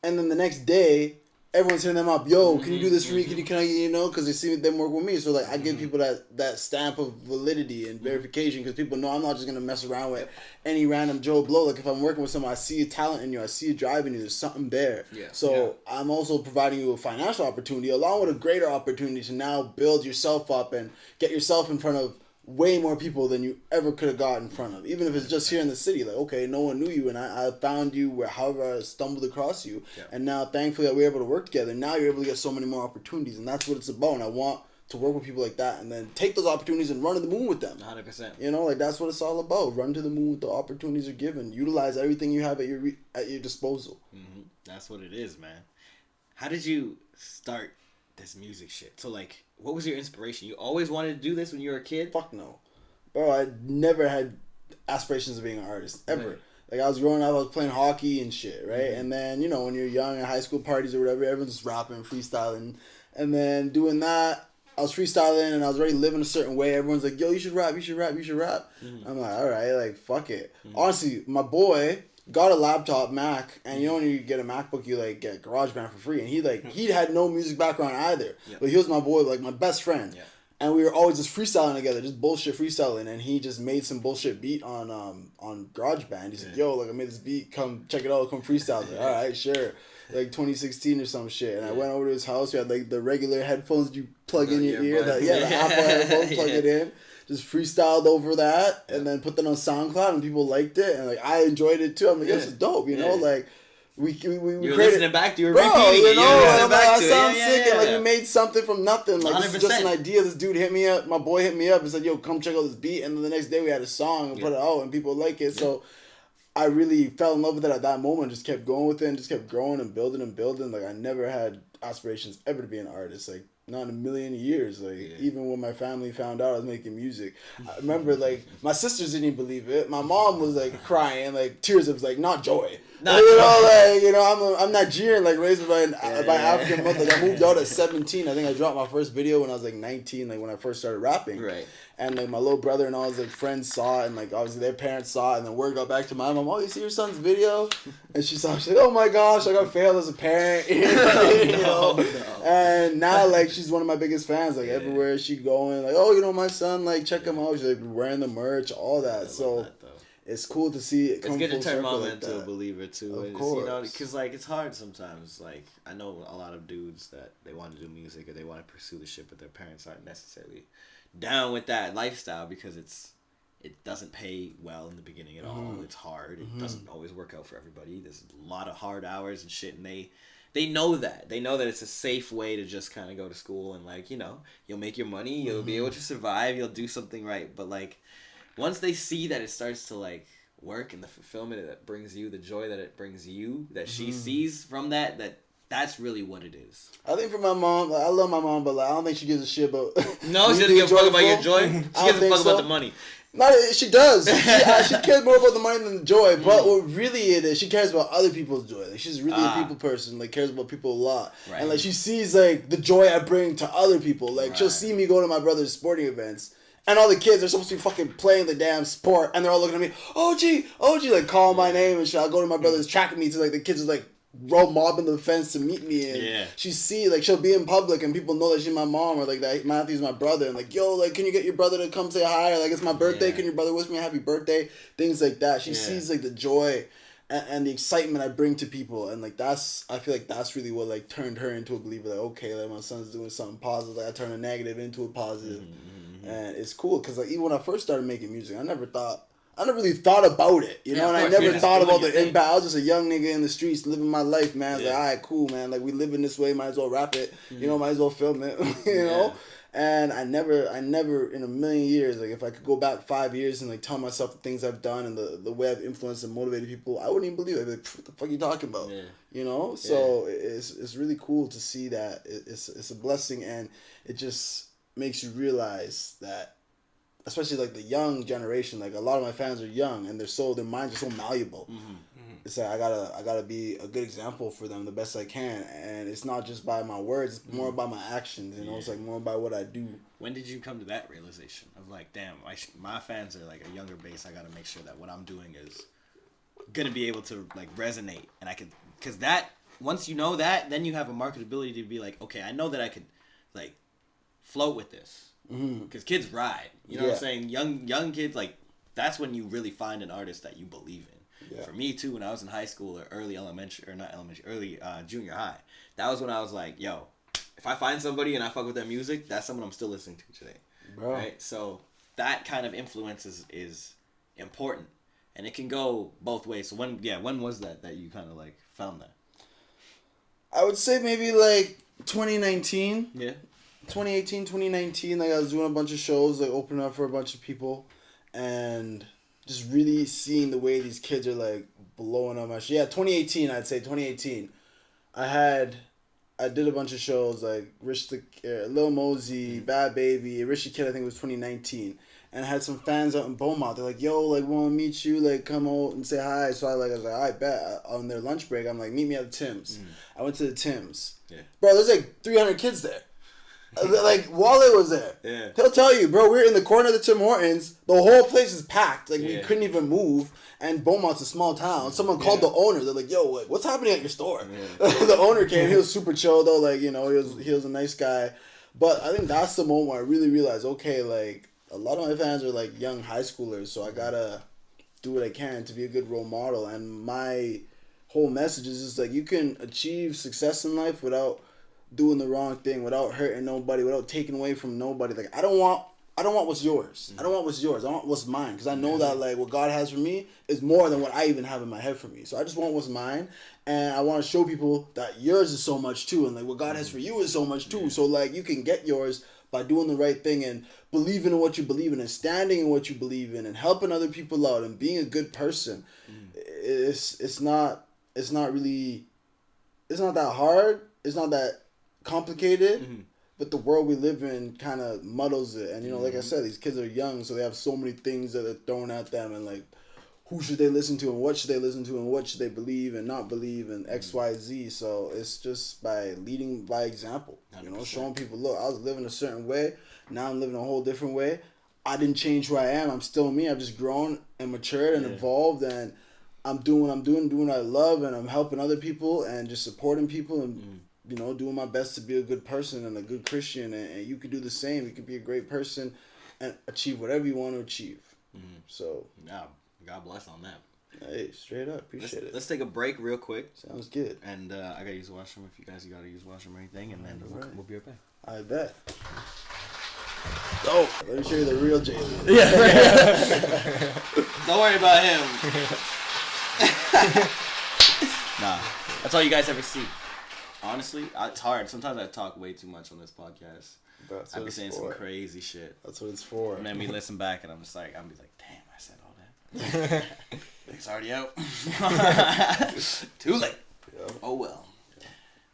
and then the next day, everyone's hitting them up. Yo, can you do this for me? Can I, you know, because they see them work with me. So like I give people that stamp of validity and verification because people know I'm not just gonna mess around with any random Joe Blow. Like if I'm working with someone, I see a talent in you, I see a drive in you. There's something there. Yeah. So I'm also providing you a financial opportunity along with a greater opportunity to now build yourself up and get yourself in front of way more people than you ever could have got in front of, even if it's just here in the city. Like, okay, no one knew you and I found you however I stumbled across you, and now thankfully that we're able to work together. Now you're able to get so many more opportunities, and that's what it's about. And I want to work with people like that and then take those opportunities and run to the moon with them. 100%. You know, like that's what it's all about. Run to the moon with the opportunities you're given. Utilize everything you have at your disposal. That's what it is, man. How did you start this music shit? So like, what was your inspiration? You always wanted to do this when you were a kid? Fuck no. Bro, I never had aspirations of being an artist. Ever. Right. Like, I was growing up, I was playing hockey and shit, right? And then, you know, when you're young at high school parties or whatever, everyone's just rapping, freestyling. And then doing that, I was freestyling and I was already living a certain way. Everyone's like, yo, you should rap. I'm like, all right, like, fuck it. Honestly, my boy got a laptop, Mac, and you know when you get a MacBook, you like get GarageBand for free. And he had no music background either, but he was my boy, like my best friend. Yeah. And we were always just freestyling together, just bullshit freestyling. And he just made some bullshit beat on GarageBand. He said, yo, like I made this beat, come check it out, come freestyle. Like, all right, sure. Like 2016 or some shit. And I went over to his house. We had like the regular headphones that you plug in your ear. The Apple headphones, plug it in. Just freestyled over that and then put that on SoundCloud and people liked it and like I enjoyed it too. I'm like, this is dope, you know, like we you're created, listening back to, you were repeating it, that sounds sick, and like we made something from nothing. Like 100%. This is just an idea. This dude hit me up, my boy hit me up and said, yo, come check out this beat, and then the next day we had a song and put it out and people like it. So I really fell in love with it at that moment, just kept going with it and just kept growing and building. Like I never had aspirations ever to be an artist, like not in a million years. Like even when my family found out I was making music, I remember like my sisters didn't even believe it. My mom was like crying, like tears of like not joy. I'm Nigerian, like raised by African mother. Like, I moved out at 17. I think I dropped my first video when I was like 19, like when I first started rapping. Right. And like my little brother and all his like friends saw it, and like obviously their parents saw it, and then word got back to my mom. Oh, you see your son's video? And she saw it. She's like, oh my gosh, I got failed as a parent. No. And now like she's one of my biggest fans. Like everywhere she going, like, oh, you know my son, like check him out. She's like wearing the merch, all that. So it's cool to see it come full circle. It's good to turn mom into a believer too. Of course. You know, because like it's hard sometimes. Like I know a lot of dudes that they want to do music or they want to pursue the shit, but their parents aren't necessarily down with that lifestyle because it doesn't pay well in the beginning at all. It's hard. It doesn't always work out for everybody. There's a lot of hard hours and shit, and they know that. They know that it's a safe way to just kind of go to school and, like, you know, you'll make your money, you'll be able to survive, you'll do something right. But, like, once they see that it starts to, like, work and the fulfillment that brings you, the joy that it brings you, that she sees from that's really what it is. I think for my mom, like, I love my mom, but like, I don't think she gives a shit about. No, she doesn't give a fuck about your joy. She gives a fuck about the money. No, she does. She cares more about the money than the joy. But what really it is, she cares about other people's joy. Like, she's really a people person. Like, cares about people a lot. Right. And like, she sees like the joy I bring to other people. Like, she'll see me go to my brother's sporting events. And all the kids are supposed to be fucking playing the damn sport, and they're all looking at me, OG, like, call my name and shit. I'll go to my brother's track meets, and like the kids are like mobbing the fence to meet me, and she'll be in public, and people know that she's my mom, or like that Matthew's my brother, and like, yo, like, can you get your brother to come say hi? Or like, it's my birthday, can your brother wish me a happy birthday? Things like that. She sees like the joy and the excitement I bring to people, and like I feel like that's really what like turned her into a believer. Like, okay, like my son's doing something positive. Like, I turn a negative into a positive. And it's cool because like even when I first started making music, I never really thought about it, you know, and I never thought about the impact. I was just a young nigga in the streets living my life, man. Like, all right, cool, man. Like, we live in this way, might as well rap it, you know, might as well film it, you know. And I never in a million years, like, if I could go back 5 years and like tell myself the things I've done and the way I've influenced and motivated people, I wouldn't even believe it. I'd be like, what the fuck are you talking about? You know. So it's really cool to see that. It's a blessing, and it just makes you realize that, especially like the young generation, like a lot of my fans are young and their minds are so malleable. It's like I gotta be a good example for them the best I can, and it's not just by my words, it's more by my actions, you know. It's like more by what I do. When did you come to that realization of like, damn, my fans are like a younger base, I gotta make sure that what I'm doing is gonna be able to like resonate, and I could, because that, once you know that, then you have a marketability to be like, okay, I know that I could like float with this, because kids ride, you know what I'm saying. Young kids, like, that's when you really find an artist that you believe in. For me too, when I was in high school or early junior high, that was when I was like, yo, if I find somebody and I fuck with their music, that's someone I'm still listening to today. Right? So that kind of influence is important, and it can go both ways. So when was that you kind of like found that? I would say maybe like 2019. 2018, 2019, like I was doing a bunch of shows, like opening up for a bunch of people, and just really seeing the way these kids are like blowing up my shit. 2018, I'd say 2018. I did a bunch of shows like Lil Mosey, Bad Baby, Rich the Kid. I think it was 2019, and I had some fans out in Beaumont. They're like, "Yo, like, want to meet you? Like, come out and say hi." So I was like, "I bet." On their lunch break, I'm like, "Meet me at the Tim's." I went to the Tim's. Bro, there's like 300 kids there. Like, Wale was there. He'll tell you, bro, we're in the corner of the Tim Hortons. The whole place is packed. Like, we couldn't even move. And Beaumont's a small town. Someone called the owner. They're like, yo, what's happening at your store? The owner came. He was super chill, though. Like, you know, he was a nice guy. But I think that's the moment where I really realized, okay, like, a lot of my fans are, like, young high schoolers. So I gotta do what I can to be a good role model. And my whole message is just, like, you can achieve success in life without doing the wrong thing, without hurting nobody, without taking away from nobody. Like, I don't want what's yours. I don't want what's yours. I want what's mine, because I know that like what God has for me is more than what I even have in my head for me. So I just want what's mine, and I want to show people that yours is so much too, and like what God has for you is so much too. So like you can get yours by doing the right thing and believing in what you believe in and standing in what you believe in and helping other people out and being a good person. It's not that hard. It's not that complicated, but the world we live in kind of muddles it. And, you know, like I said, these kids are young, so they have so many things that are thrown at them, and like, who should they listen to and what should they listen to and what should they believe and not believe and X, Y, Z. So it's just by leading by example, you know, 100%. Showing people, look, I was living a certain way, now I'm living a whole different way. I didn't change who I am. I'm still me. I've just grown and matured and evolved, and I'm doing what I'm doing what I love, and I'm helping other people and just supporting people and you know, doing my best to be a good person and a good Christian, and you can do the same. You can be a great person and achieve whatever you want to achieve. So, yeah, God bless on that. Hey, straight up, appreciate it. Let's take a break real quick. Sounds good. And I gotta use the washroom if you guys gotta use the washroom or anything, and then we'll be right back. I bet. Oh, let me show you the real Jaylin. Yeah. Don't worry about him. Nah, that's all you guys ever see. Honestly, it's hard. Sometimes I talk way too much on this podcast. I'd be saying some crazy shit. That's what it's for. And then we listen back, and I'm just like, damn, I said all that. It's already out. Too late. Yep. Oh well.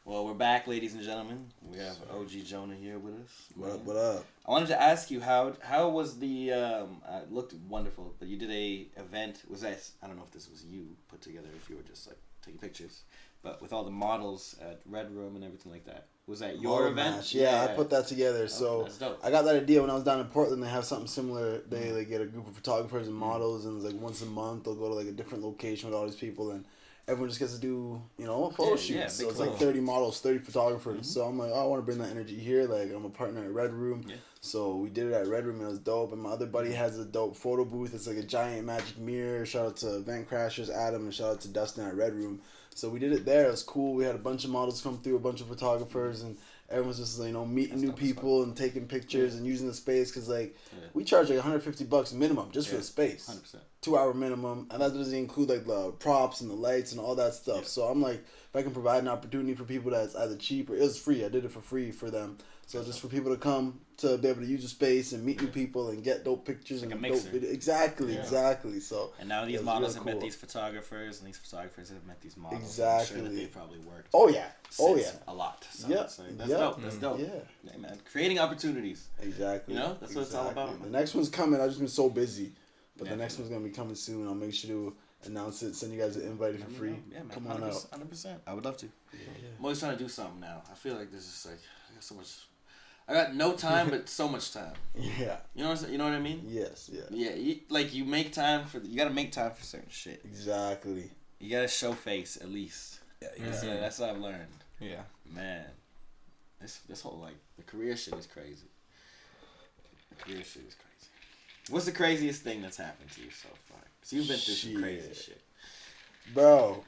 Well, we're back, ladies and gentlemen. We have OG Jonah here with us. What up? I wanted to ask you how was the it looked wonderful, but you did a event. Was that, I don't know if this was you put together, if you were just like taking pictures, but with all the models at Red Room and everything like that. Was that your event? Match. Yeah, I put that together. So that's dope. I got that idea when I was down in Portland. They have something similar. They like get a group of photographers and models, and it's like once a month they'll go to like a different location with all these people, and everyone just gets to do, photo shoots. Yeah, so it's like 30 models, 30 photographers. Mm-hmm. So I'm like, I want to bring that energy here. Like, I'm a partner at Red Room. Yeah. So we did it at Red Room, and it was dope. And my other buddy has a dope photo booth. It's like a giant magic mirror. Shout out to Event Crashers, Adam, and shout out to Dustin at Red Room. So we did it there. It was cool. We had a bunch of models come through, a bunch of photographers, and everyone's just, meeting new people and taking pictures and using the space. Because, we charge like $150 minimum just for the space. 100%. 2-hour minimum, and that doesn't include like the props and the lights and all that stuff. So I'm like, if I can provide an opportunity for people that's either cheap or it was free, I did it for free for them. So just for people to come to be able to use the space and meet new people and get dope pictures and dope videos. Exactly. So and now these models have met these photographers, and these photographers have met these models. Exactly. I'm sure that they probably worked. Oh yeah. A lot. So that's dope. That's dope. Yeah, man. Creating opportunities. Exactly. That's what it's all about. The next one's coming. I've just been so busy. But the next one's going to be coming soon. I'll make sure to announce it, send you guys an invite for free. Yeah, man. Come on out. 100%. I would love to. Yeah. I'm always trying to do something now. I feel like there's just like, I got so much. I got no time, but so much time. Yeah. You know what I mean? Yes, yeah. Yeah, you make time you got to make time for certain shit. Exactly. You got to show face at least. Yeah, that's what I've learned. Yeah. Man. This whole, the career shit is crazy. What's the craziest thing that's happened to you so far? Because you've been through some crazy shit. Bro.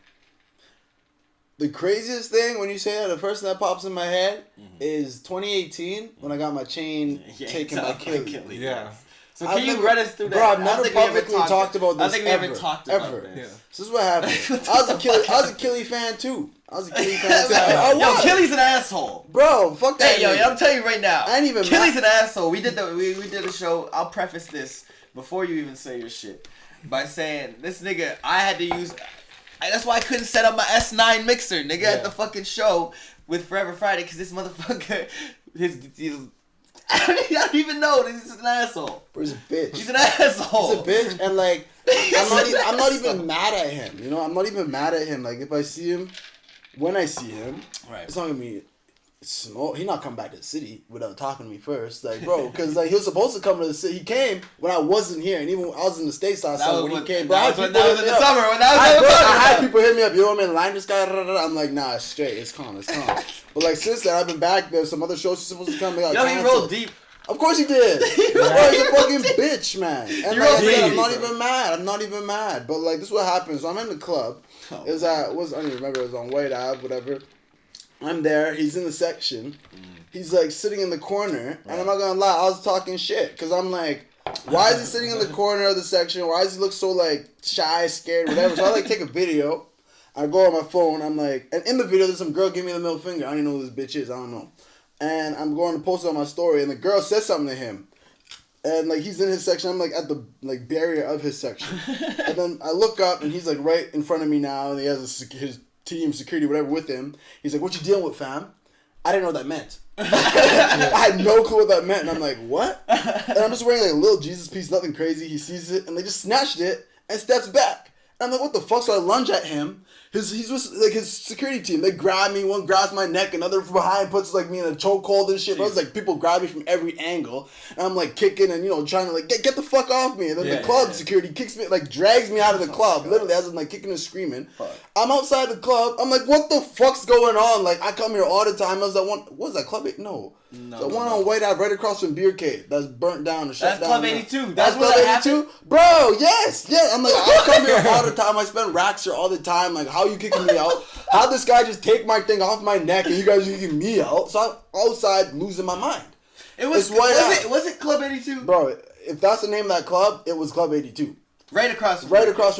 The craziest thing, when you say that, the first thing that pops in my head is 2018 when I got my chain taken by Achilles. Yeah. So can you run us through that? Bro, I've never publicly talked about this. I think we haven't talked about this. Yeah. So this is what happened. I was a Achilles fan too. Yo, Achilles an asshole. Bro, fuck that. Hey, yo, I'm telling you right now. I ain't even Achilles an asshole. We did a show. I'll preface this before you even say your shit by saying this nigga. I had to use. That's why I couldn't set up my S9 mixer, nigga, at the fucking show with Forever Friday, because this motherfucker, I don't even know. This is an asshole. Bro, he's a bitch. He's an asshole. He's a bitch, and I'm not even mad at him. I'm not even mad at him. Like, if I see him, when I see him, it's not gonna be he not come back to the city without talking to me first. Like, bro, because he was supposed to come to the city. He came when I wasn't here, and even when I was in the States last summer when he came. Bro, that was in the summer. I had people hit me up. You know what I mean? Line this guy. I'm like, nah, it's straight. It's calm. But since then, I've been back. There's some other shows he's supposed to come. He rolled deep. Of course he did. Bro, he's a fucking bitch, man. And I'm not even mad. But this is what happens. So I'm in the club. I don't even remember. It was on White Ave, whatever. I'm there. He's in the section. He's sitting in the corner, and I'm not gonna lie, I was talking shit because I'm like, why is he sitting in the corner of the section? Why does he look so shy, scared, whatever? So I take a video. I go on my phone. I'm like, and in the video, there's some girl giving me the middle finger. I don't even know who this bitch is. I don't know. And I'm going to post it on my story, and the girl says something to him. And he's in his section. I'm at the barrier of his section. And then I look up, and he's right in front of me now, and he has his team, security, whatever, with him. He's like, "What you dealing with, fam?" I didn't know what that meant. I had no clue what that meant. And I'm like, what? And I'm just wearing a little Jesus piece, nothing crazy. He sees it, and they just snatched it and steps back. And I'm like, what the fuck? So I lunge at him. He's with his security team. They grab me. One grabs my neck. Another from behind puts me in a chokehold and shit. But it's people grab me from every angle. And I'm kicking and trying to get the fuck off me. And then the club security kicks me, drags me out of the club. Literally, as I'm kicking and screaming. Fuck. I'm outside the club. I'm like, what the fuck's going on? I come here all the time. I was that one. What was that, Club 8? No. The one on White Ave right across from Beer Cave that's burnt down and shut down. That's Club 82. That's Club 82? Bro, yes. I'm I come here all the time. I spend racks here all the time. How you kicking me out? How this guy just take my thing off my neck and you guys are kicking me out? So I'm outside losing my mind. It was it Club 82? Bro, if that's the name of that club, it was Club 82. Right across from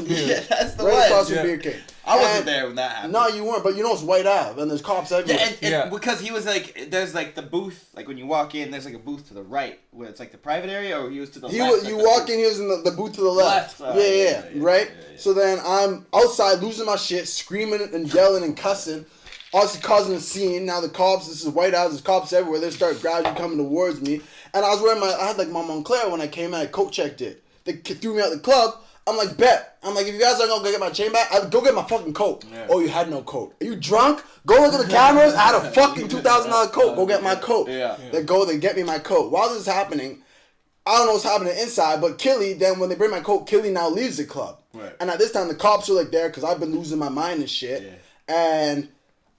Beer King. Yeah, that's the right one. across from Beer King. I wasn't there when that happened. No, you weren't, but you know it's White Ave, and there's cops everywhere. Yeah, and because he was like, there's like the booth, like when you walk in, there's like a booth to the right, where it's like the private area, or he was to the left? You walk in, he was in the booth to the left. Yeah, right? Yeah. So then I'm outside losing my shit, screaming and yelling and cussing, obviously causing a scene. Now the cops, this is White House, there's cops everywhere, they start gradually coming towards me. And I was wearing I had like my Montclair when I came in, I coat checked it. They threw me out the club. I'm like, bet. I'm like, if you guys aren't gonna go get my chain back, I'll go get my fucking coat. Yeah. Oh, you had no coat. Are you drunk? Go look at the cameras. I had a fucking $2,000 coat. Go get my coat. Yeah. They get me my coat. While this is happening, I don't know what's happening inside, but Killy, then when they bring my coat, Killy now leaves the club. Right. And at this time, the cops are like there because I've been losing my mind and shit. Yeah. And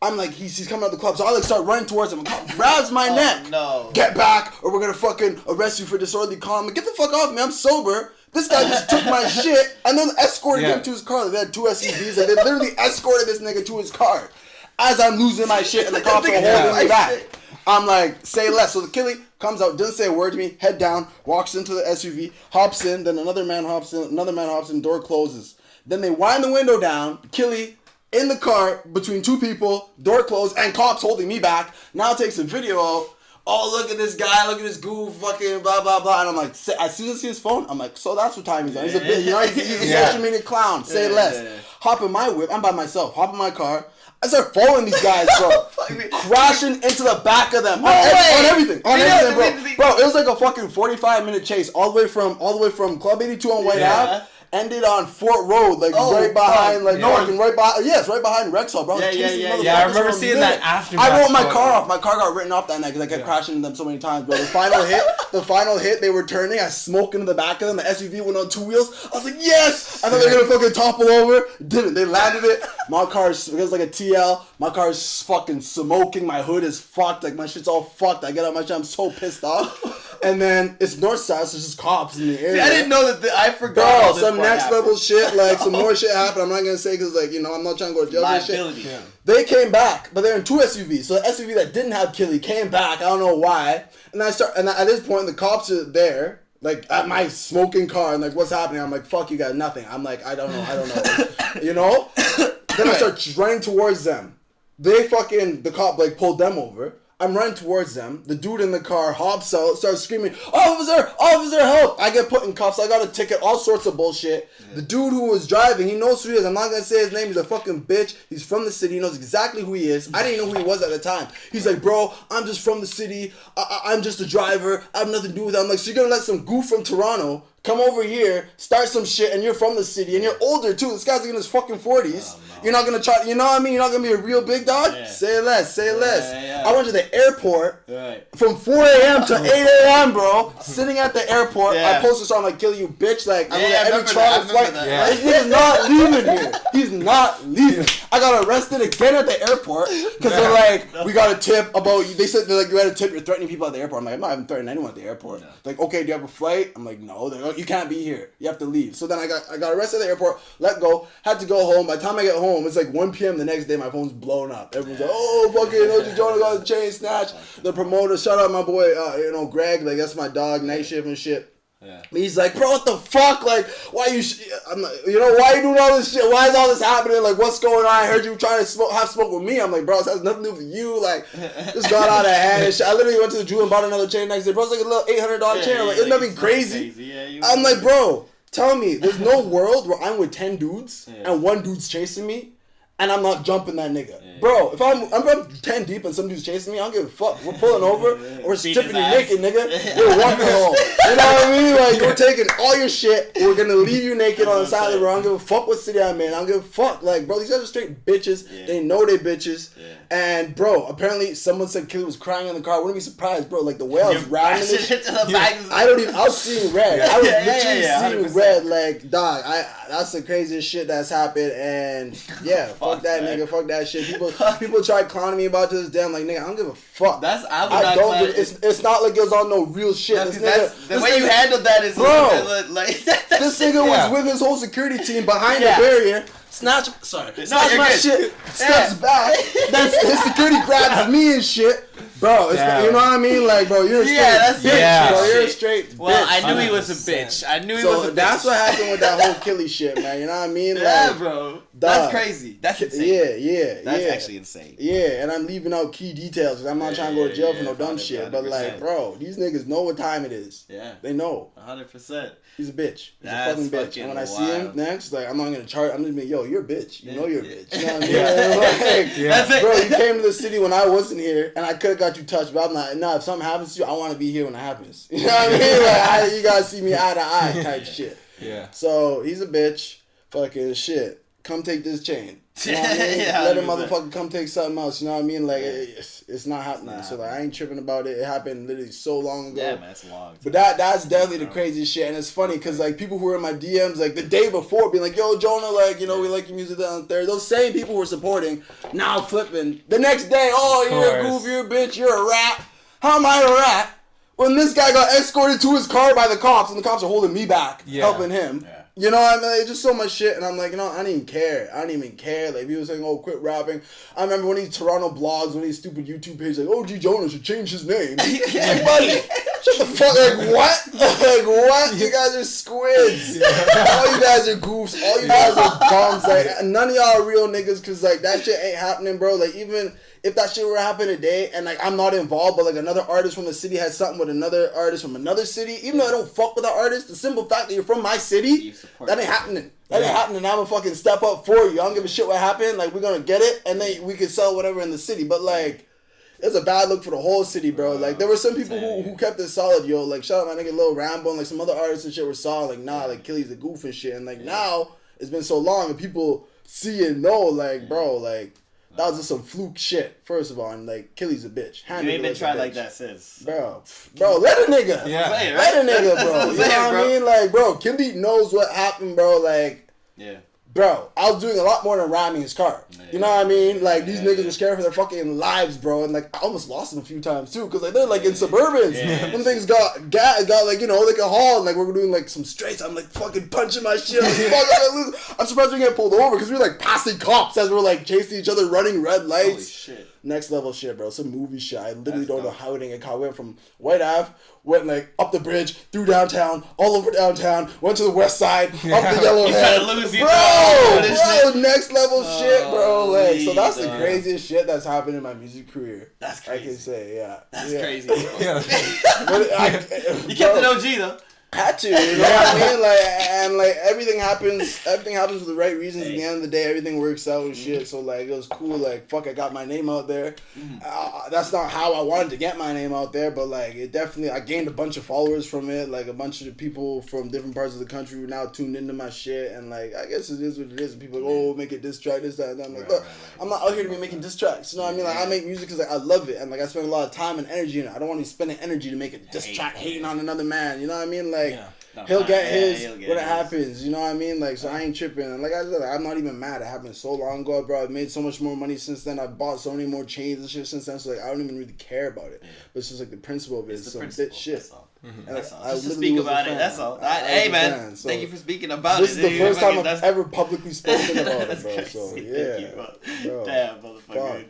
I'm like, he's coming out the club. So I like start running towards him. A cop grabs my neck. No. Get back or we're going to fucking arrest you for disorderly conduct. Like, get the fuck off me. I'm sober. This guy just took my shit and then escorted him to his car. They had 2 SUVs and they literally escorted this nigga to his car. As I'm losing my shit and the cops are holding me back. I'm like, say less. So the Killy comes out, doesn't say a word to me, head down, walks into the SUV, hops in, then another man hops in, door closes. Then they wind the window down, Killy in the car between 2 people, door closed, and cops holding me back. Now takes a video out. Oh, look at this guy, look at this goof, fucking blah, blah, blah. And I'm like, as soon as I see his phone, I'm like, so that's what time he's on. He's a bit, he's a social media clown. Say less. Hop in my whip, I'm by myself, hop in my car. I start following these guys, bro. Crashing into the back of them. On everything. On everything, bro. Bro, it was like a fucking 45-minute chase all the way from Club 82 on White Ave. Ended on Fort Road, like right behind, like fucking right behind. Yes, right behind Rexall, bro. Yeah, I remember seeing that after. I wrote my car off. My car got written off that night because I kept crashing into them so many times, bro. The final hit, they were turning. I smoked into the back of them. The SUV went on 2 wheels. I was like, yes! I thought they were gonna fucking topple over. Didn't. They landed it. My car, it was like a TL. My car is fucking smoking. My hood is fucked. Like my shit's all fucked. I get out my shit. I'm so pissed off. And then it's north side, so there's just cops in the area. See, I didn't know that. I forgot. Bro, some next level shit, like some more shit happened. I'm not gonna say because, like, you know, I'm not trying to go to jail and shit. Yeah. They came back, but they're in 2 SUVs. So the SUV that didn't have Killy came back. I don't know why. And at this point, the cops are there, like at my smoking car, and like, what's happening? I'm like, fuck you guys, nothing. I'm like, I don't know, you know. Then I start running towards them. The cop like pulled them over. I'm running towards them. The dude in the car hops out, starts screaming, officer, help! I get put in cuffs. I got a ticket, all sorts of bullshit. Yeah. The dude who was driving, he knows who he is. I'm not going to say his name. He's a fucking bitch. He's from the city. He knows exactly who he is. I didn't know who he was at the time. He's like, bro, I'm just from the city. I'm just a driver. I have nothing to do with that. I'm like, so you're going to let some goof from Toronto come over here, start some shit, and you're from the city, and you're older too. This guy's like in his fucking 40s. No. You're not gonna try, you know what I mean? You're not gonna be a real big dog? Yeah. Say less. Yeah. I went to the airport from 4 a.m. to 8 a.m., bro. Sitting at the airport. I posted something like, kill you, bitch. Like, I'm at every travel flight. This nigga's not leaving here. He's not leaving. I got arrested again at the airport because they're like, we got a tip about, they said, they're like, you had a tip, you're threatening people at the airport. I'm like, I'm not even threatening anyone at the airport. No. Like, okay, do you have a flight? I'm like, no. They're like, you can't be here. You have to leave. So then I got arrested at the airport, let go, had to go home. By the time I get home, it's like 1 p.m. the next day, my phone's blown up. Everyone's like, oh, fucking OG Jonah got the chain snatch. The promoter, shout out my boy, Greg, like, that's my dog, night shift and shit. Yeah. He's like, bro, what the fuck? Like, why you? I'm like, why you doing all this shit? Why is all this happening? Like, what's going on? I heard you trying to have smoke with me. I'm like, bro, this has nothing to do with you. Like, this got out of hand and shit. I literally went to the jewel and bought another chain next day. Bro, it's like a little $800 chain. I'm like, it's nothing crazy. I'm like, bro, tell me, there's no world where I'm with 10 dudes and one dude's chasing me. And I'm not jumping that nigga. Yeah. Bro, if I'm 10 deep and some dude's chasing me, I don't give a fuck. We're pulling over, we're stripping you naked, nigga. You're walking home. You know what I mean? Like, you're taking all your shit, we're gonna leave you naked on the side of the road. I don't give a fuck what city I'm in. I don't give a fuck. Like, bro, these guys are straight bitches. Yeah. They know they bitches. Yeah. And, bro, apparently someone said Killy was crying in the car. I wouldn't be surprised, bro. Like, the way I was riding this. I was seeing red. I was literally seeing red. Like, dog, that's the craziest shit that's happened. And, yeah, fuck that nigga, fuck that shit. People try clowning me about this damn, like, nigga, I don't give a fuck. It's not like it was on no real shit. No, the way you handled that is, bro. Like, this nigga was with his whole security team behind the barrier. snatch my good. shit, steps back. Then his security grabs me and shit. Bro, it's you know what I mean? Like, bro, you're a straight bitch, bro. You're a straight Well, bitch. I knew he was a bitch. I knew he was a bitch. That's what happened with that whole Killy shit, man. You know what I mean? Yeah, like, bro. That's crazy. That's insane. Yeah. That's actually insane. Yeah, and I'm leaving out key details because I'm not trying to go to jail for no dumb shit. But, like, bro, these niggas know what time it is. Yeah. They know. 100%. He's a bitch. He's a fucking bitch. And when I see him next, like, I'm not going to charge. I'm just being, yo, you're a bitch. You know you're a bitch. You know what I mean? Like, That's it. Bro, you came to the city when I wasn't here, and I could have got you touched, but I'm not. Nah, if something happens to you, I want to be here when it happens. You know what I mean? Like, you gotta see me eye to eye type shit. Yeah. So he's a bitch. Fucking shit. Come take this chain. You know what I mean? Yeah, Let a motherfucker come take something else. You know what I mean? Like it's not happening. So like I ain't tripping about it. It happened literally so long ago. Yeah, man, it's long. But that's definitely the craziest shit. And it's funny because like people who were in my DMs like the day before being like, yo, Jonah, like, you know, we like your music down there. Those same people who were supporting now flipping. The next day, oh, you're a goof, you're a bitch, you're a rat. How am I a rat? When this guy got escorted to his car by the cops and the cops are holding me back, helping him. Yeah. You know what I mean? It's just so much shit. And I'm like, you know, I don't even care. Like, people saying, oh, quit rapping. I remember when these Toronto blogs, when these stupid YouTube pages, like, OG JONAH should change his name. Like, buddy, shut the fuck. Like, what? Like, what? You guys are squids. All you guys are goofs. All you guys are bums. Like, none of y'all are real niggas because, like, that shit ain't happening, bro. Like, even if that shit were to happen today and, like, I'm not involved, but, like, another artist from the city has something with another artist from another city, even though I don't fuck with that artist, the simple fact that you're from my city, that ain't happening. That ain't happening. I'm gonna fucking step up for you. I don't give a shit what happened. Like, we're gonna get it, and then we can sell whatever in the city. But, like, it's a bad look for the whole city, bro. Like, there were some people who kept it solid, yo. Like, shout out my nigga Lil Rambo and, like, some other artists and shit were solid. Like, nah, like, Killy's a goof and shit. And, like, now, it's been so long, and people see and know, like, bro, like, that was just some fluke shit, first of all, and like Killy's a bitch. You ain't been tried like that since. Bro, let a nigga. Yeah. Let a nigga, bro. You know what I mean? Like, bro, Killy knows what happened, bro. Like, yeah. Bro, I was doing a lot more than ramming his car. You know what I mean? Like, these niggas were scared for their fucking lives, bro. And, like, I almost lost them a few times, too. Because, like, they're, like, in Suburbans. When things got, like, you know, like a haul. And, like, we're doing, like, some straights. I'm, like, fucking punching my shit. Like, fuck, I'm surprised we get pulled over. Because we were, like, passing cops as we're, like, chasing each other, running red lights. Holy shit. Next level shit, bro. Some movie shit. I literally don't know how it didn't get caught. Went from White Ave, went like up the bridge, through downtown, all over downtown, went to the west side, up the Yellowhead. Bro, next level shit, bro. Like, so that's the craziest shit that's happened in my music career. That's crazy. I can say, yeah. That's crazy. But you kept an OG though. Had to, you know what I mean? Like, and like everything happens for the right reasons. At the end of the day, everything works out and shit. So like, it was cool. Like, fuck, I got my name out there. That's not how I wanted to get my name out there, but like, it definitely, I gained a bunch of followers from it. Like, a bunch of people from different parts of the country who now tuned into my shit. And like, I guess it is what it is. And people are like, oh, make it diss track, this, that, and that. I'm like, look, I'm not out here to be making diss tracks. You know what I mean? Like, I make music because like, I love it, and like, I spend a lot of time and energy in it. I don't want to be spending energy to make a diss track hating on another man. You know what I mean? Like. He'll get his when it happens, you know what I mean? Like, so I ain't tripping. And like I said, I'm not even mad. It happened so long ago, bro. I've made so much more money since then. I bought so many more chains and shit since then. So like, I don't even really care about it. But it's just like the principle of it. It's some bitch shit. That's all. That's all. Just to speak about it. That's all. Hey man, thank you for speaking about it. This is the first time I've ever publicly spoken about it, bro. So yeah, bro. Damn, motherfucker.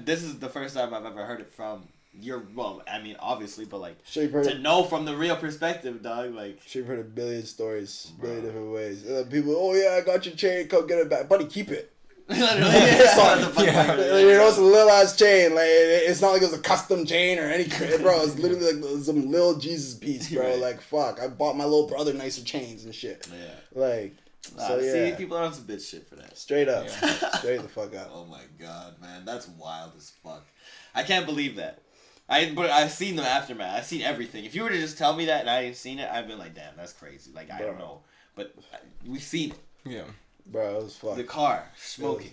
This is the first time I've ever heard it from. I mean, obviously, but like to know from the real perspective, dog. Like, you've heard a billion stories, billion different ways. People, oh yeah, I got your chain, come get it back, buddy, keep it. Literally, you know, it's a little ass chain. Like, it's not like it was a custom chain or any, bro. It's literally like some little Jesus piece, bro. Right. Like, fuck, I bought my little brother nicer chains and shit. Yeah, like. So yeah, see, people are on some bitch shit for that. Straight up, straight the fuck up. Oh my god, man, that's wild as fuck. I can't believe that. But I've seen the aftermath. I've seen everything. If you were to just tell me that and I hadn't seen it, I'd been like, damn, that's crazy. Like, I don't know. But we've seen it. Yeah. Bro, it was fucked. The car, smoking.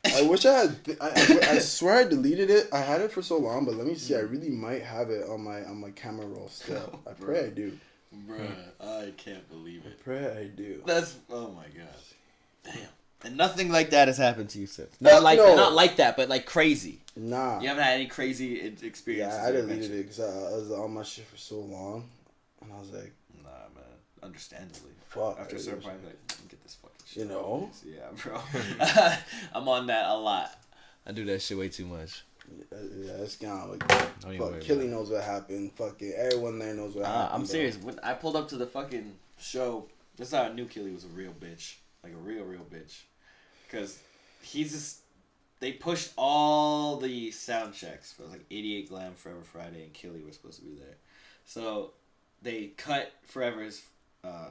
I wish I had... I swear I deleted it. I had it for so long, but let me see. I really might have it on my camera roll still. I pray I do. Bruh, I can't believe it. I pray I do. That's... Oh my god. Damn. And nothing like that has happened to you since. Not like that, but like crazy. Nah. You haven't had any crazy experiences? Yeah, I deleted it because I was on my shit for so long. And I was like... Nah, man. Understandably. Fuck. After a certain point, like, get this fucking You know? Yeah, bro. I'm on that a lot. I do that shit way too much. Yeah, it's kind of like, fuck, Killy knows what happened. Fucking everyone there knows what happened. I'm serious. When I pulled up to the fucking show, that's how I knew Killy was a real bitch. Like a real bitch. Because they pushed all the sound checks for like 88 Glam, Forever Friday, and Killy were supposed to be there. So they cut Forever's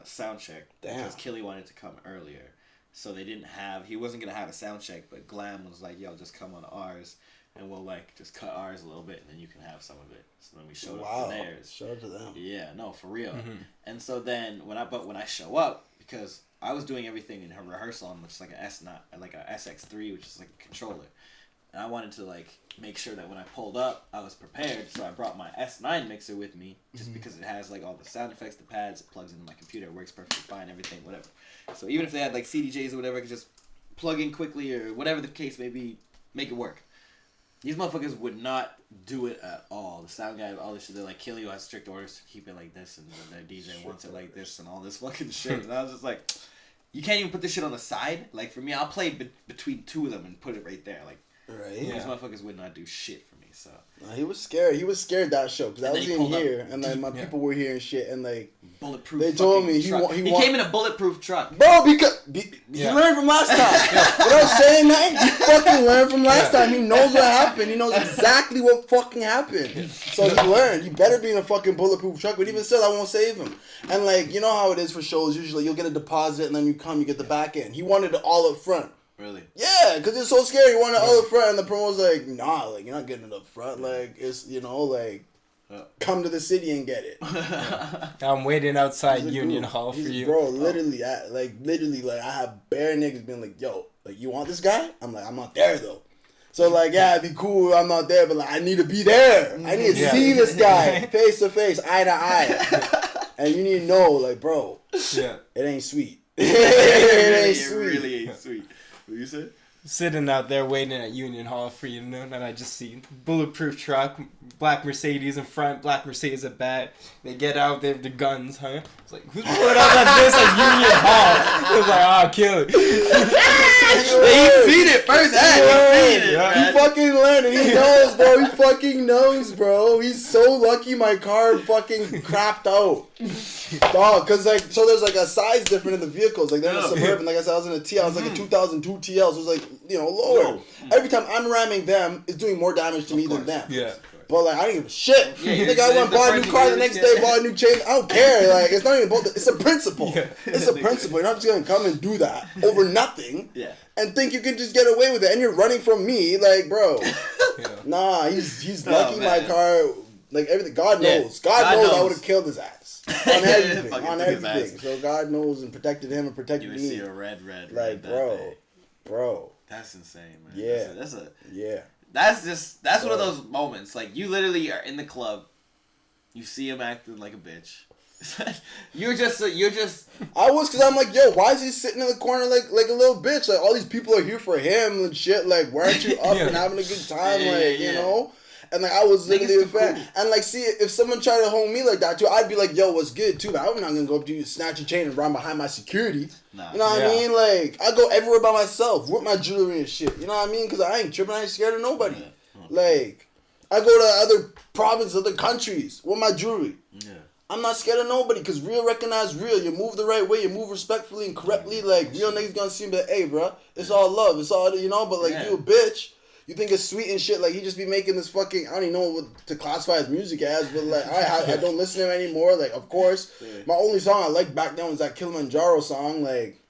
sound check because Killy wanted to come earlier. So he wasn't going to have a sound check, but Glam was like, yo, just come on ours. And we'll like just cut ours a little bit, and then you can have some of it. So then we showed up for theirs. Shout out to them. Yeah, no, for real. Mm-hmm. And so then when I show up, because I was doing everything in her rehearsal on which is like a SX3, which is like a controller, and I wanted to like make sure that when I pulled up, I was prepared. So I brought my S9 mixer with me, just because it has like all the sound effects, the pads, it plugs into my computer, it works perfectly fine, everything, whatever. So even if they had like CDJs or whatever, I could just plug in quickly or whatever the case may be, make it work. These motherfuckers would not do it at all. The sound guy, all this shit, they're like, Killy has strict orders to keep it like this, and their DJ wants it like this, and all this fucking shit. And I was just like, you can't even put this shit on the side? Like, for me, I'll play between two of them and put it right there. Like, these motherfuckers would not do shit for me, so. He was scared. He was scared that show, because I was in here, and like, my people were here and shit, and like, bulletproof. They told me he came in a bulletproof truck, bro. Because he learned from last time. What I was saying, man, he fucking learned from last time. He knows what happened. He knows exactly what fucking happened. So he learned. He better be in a fucking bulletproof truck. But even still, I won't save him. And like, you know how it is for shows. Usually, you'll get a deposit, and then you get the back end. He wanted it all up front. Really? Yeah, because it's so scary. He wanted it all up front, and the promo's like, nah, like you're not getting it up front. Like it's like. Come to the city and get it. I'm waiting outside Union Hall for you. Bro, literally, I have bare niggas being like, yo, like, you want this guy? I'm like, I'm not there, though. So, like, yeah, it'd be cool, I'm not there, but, like, I need to be there. I need to see this guy face to face, eye to eye. And you need to know, like, bro, it ain't sweet. It ain't sweet. It really ain't sweet. What you said? Sitting out there waiting at Union Hall for you to know, and I just see bulletproof truck, black Mercedes in front, black Mercedes at back. They get out, they have the guns, huh? It's like, who's pulling out at this at Union Hall? It was like, oh, kill it. He seen it first. He fucking learned and he knows, bro. He fucking knows, bro. He's so lucky my car fucking crapped out. Dog, cause like, so there's like a size difference in the vehicles. Like they're in a Suburban. Like I said, I was in a TL. I was like a 2002 TL. So it was like, lower. Every time I'm ramming them, it's doing more damage to me than them. Yeah. But like I don't give a shit. Nigga, I went bought a new car the next day, bought a new chain. I don't care. Like it's not even about it's a principle. Yeah. It's a principle. You're not just gonna come and do that over nothing. And think you can just get away with it. And you're running from me, like, bro. Nah, he's lucky my car. Like everything, God knows. God knows I would have killed his ass on everything. On everything. So God knows and protected him and protected me. You would see a red. Like, bro. That's insane, man. Yeah. That's one of those moments. Like you literally are in the club, you see him acting like a bitch. you're just. I was, cause I'm like, yo, why is he sitting in the corner like a little bitch? Like all these people are here for him and shit. Like, why aren't you up and having a good time? You know. And like I was literally a fan, and like see if someone tried to hold me like that too, I'd be like, "Yo, what's good too?" But I'm not gonna go up to you, snatch your chain, and run behind my security. Nah. You know what I mean? Like I go everywhere by myself with my jewelry and shit. You know what I mean? Cause I ain't tripping, I ain't scared of nobody. Like I go to other provinces, other countries with my jewelry. I'm not scared of nobody, cause real recognize real. You move the right way, you move respectfully and correctly. Like real niggas gonna see me like, "Hey, bro, it's all love, it's all But like you a bitch. You think it's sweet and shit, like he just be making this fucking, I don't even know what to classify his music as, but like I don't listen to him anymore. Like of course, my only song I liked back then was that Kilimanjaro song. Like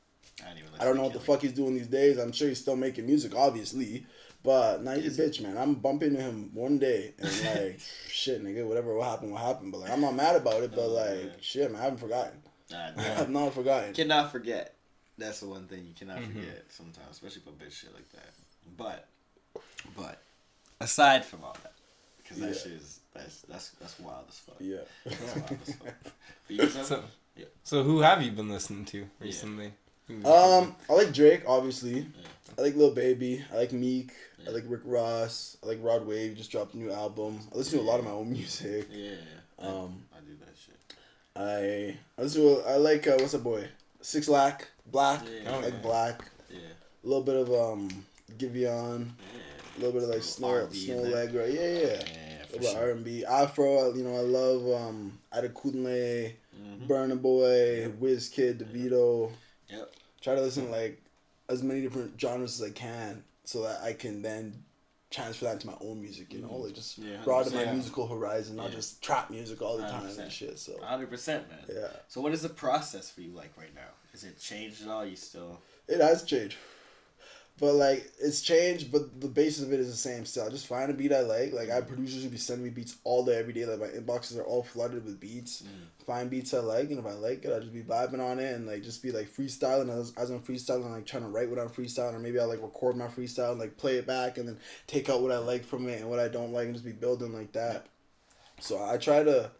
I don't know what the fuck he's doing these days. I'm sure he's still making music, obviously, but nah, he's a bitch, man. I'm bumping into him one day and like shit, nigga, whatever will happen. But like I'm not mad about it, but like shit, man, I haven't forgotten. I've not forgotten. Cannot forget. That's the one thing you cannot forget sometimes, especially for bitch shit like that. But aside from all that, because that shit is that's wild as fuck. Yeah. That's wild as fuck. So who have you been listening to recently? I like Drake, obviously. Yeah. I like Lil Baby. I like Meek. Yeah. I like Rick Ross. I like Rod Wave. He just dropped a new album. I listen to a lot of my own music. Yeah. I do that shit. I like what's that boy? 6 Lack, Black, Yeah. like Black. Yeah. A little bit of Giveon. A little bit of like Snow Allegra. Yeah. A little R&B. Afro, you know, I love Adekunle, Burna Boy, Wizkid, DeVito. Yep. Try to listen to like as many different genres as I can so that I can then transfer that into my own music, you know, like just broaden my musical horizon, not just trap music all the time and shit. So 100%, man. Yeah. So what is the process for you like right now? Is it changed at all? You still? It has changed, but like it's changed, but the basis of it is the same still. I just find a beat I like. Like I have producers who be sending me beats all day, every day. Like my inboxes are all flooded with beats. Find beats I like, and if I like it, I just be vibing on it and like just be like freestyling as I'm freestyling, like trying to write what I'm freestyling, or maybe I'll like record my freestyle and like play it back and then take out what I like from it and what I don't like and just be building like that. So I try to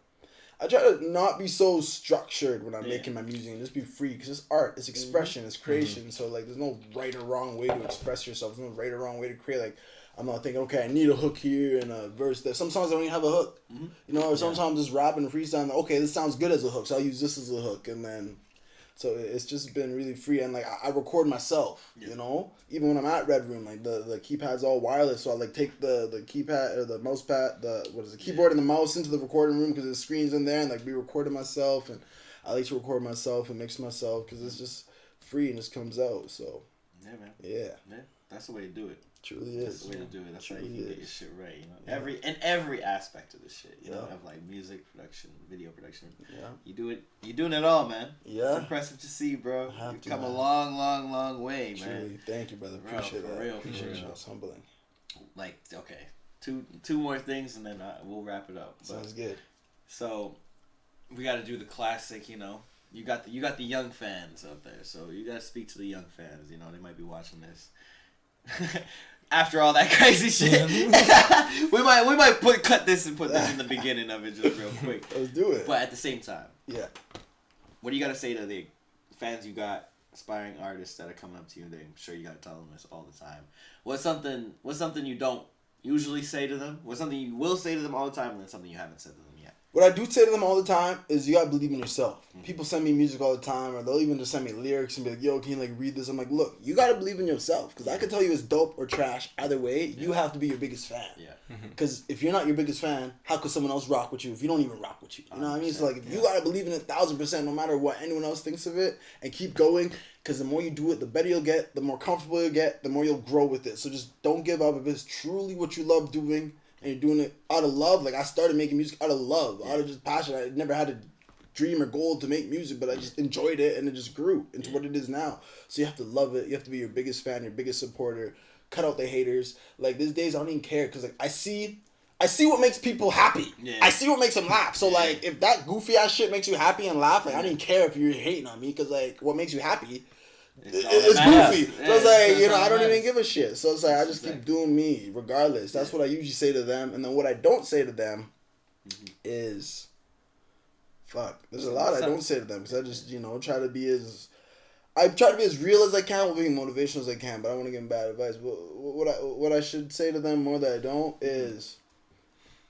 not be so structured when I'm making my music and just be free, because it's art, it's expression, it's creation. So like there's no right or wrong way to express yourself. There's no right or wrong way to create. Like I'm not thinking, okay, I need a hook here and a verse there. Some songs I don't even have a hook. You know, or sometimes just rapping and freestyling, like, okay, this sounds good as a hook, so I'll use this as a hook. And then, so it's just been really free. And like, I record myself, you know? Even when I'm at Red Room, like the keypad's all wireless, so I like take the keypad or the mouse pad, keyboard and the mouse into the recording room because the screen's in there, and like be recording myself. And I like to record myself and mix myself because it's just free and just comes out. So, yeah, man. Yeah. That's the way to do it. Truly That's is. the way to do it. That's how you can get your shit right. You know, Yeah. every aspect of this shit. You know, of like music production, video production. Yeah. You do it. You're doing it all, man. Yeah. It's impressive to see, bro. You've come a man. long way, man. Truly. Thank you, brother. Bro, Appreciate for that. real, Appreciate for you. real. It's humbling. Like, okay, two more things and then we'll wrap it up. But, Sounds good. so we got to do the classic. You know, you got the young fans out there, so you got to speak to the young fans. You know, they might be watching this. After all that crazy shit, we might cut this and put this in the beginning of it just real quick. Let's do it. But at the same time, Yeah. what do you got to say to the fans you got, aspiring artists that are coming up to you? I'm sure you got to tell them this all the time. What's something you don't usually say to them? What's something you will say to them all the time, and then something you haven't said to them yet? What I do say to them all the time is you gotta believe in yourself. People send me music all the time, or they'll even just send me lyrics and be like, yo, can you like read this? I'm like, look, you gotta believe in yourself, because I can tell you it's dope or trash. Either way, you have to be your biggest fan. Yeah. Because if you're not your biggest fan, how could someone else rock with you if you don't even rock with you? You know what I mean? So like, you gotta believe in it 1,000%, no matter what anyone else thinks of it, and keep going. Because the more you do it, the better you'll get, the more comfortable you'll get, the more you'll grow with it. So just don't give up. If it's truly what you love doing, and you're doing it out of love, like I started making music out of love, out of just passion. I never had a dream or goal to make music, but I just enjoyed it, and it just grew into what it is now. So you have to love it. You have to be your biggest fan, your biggest supporter. Cut out the haters. Like these days, I don't even care, because like I see what makes people happy. Yeah. I see what makes them laugh. So like, if that goofy ass shit makes you happy and laugh, like I don't even care if you're hating on me, because like what makes you happy. It's goofy. So it's like, you know, I don't even give a shit. So it's like, I just keep doing me regardless. That's what I usually say to them. And then what I don't say to them is, fuck. There's a lot I don't say to them, because I just, you know, try to be as real as I can while being motivational as I can, but I don't want to give them bad advice. But what I should say to them more that I don't is,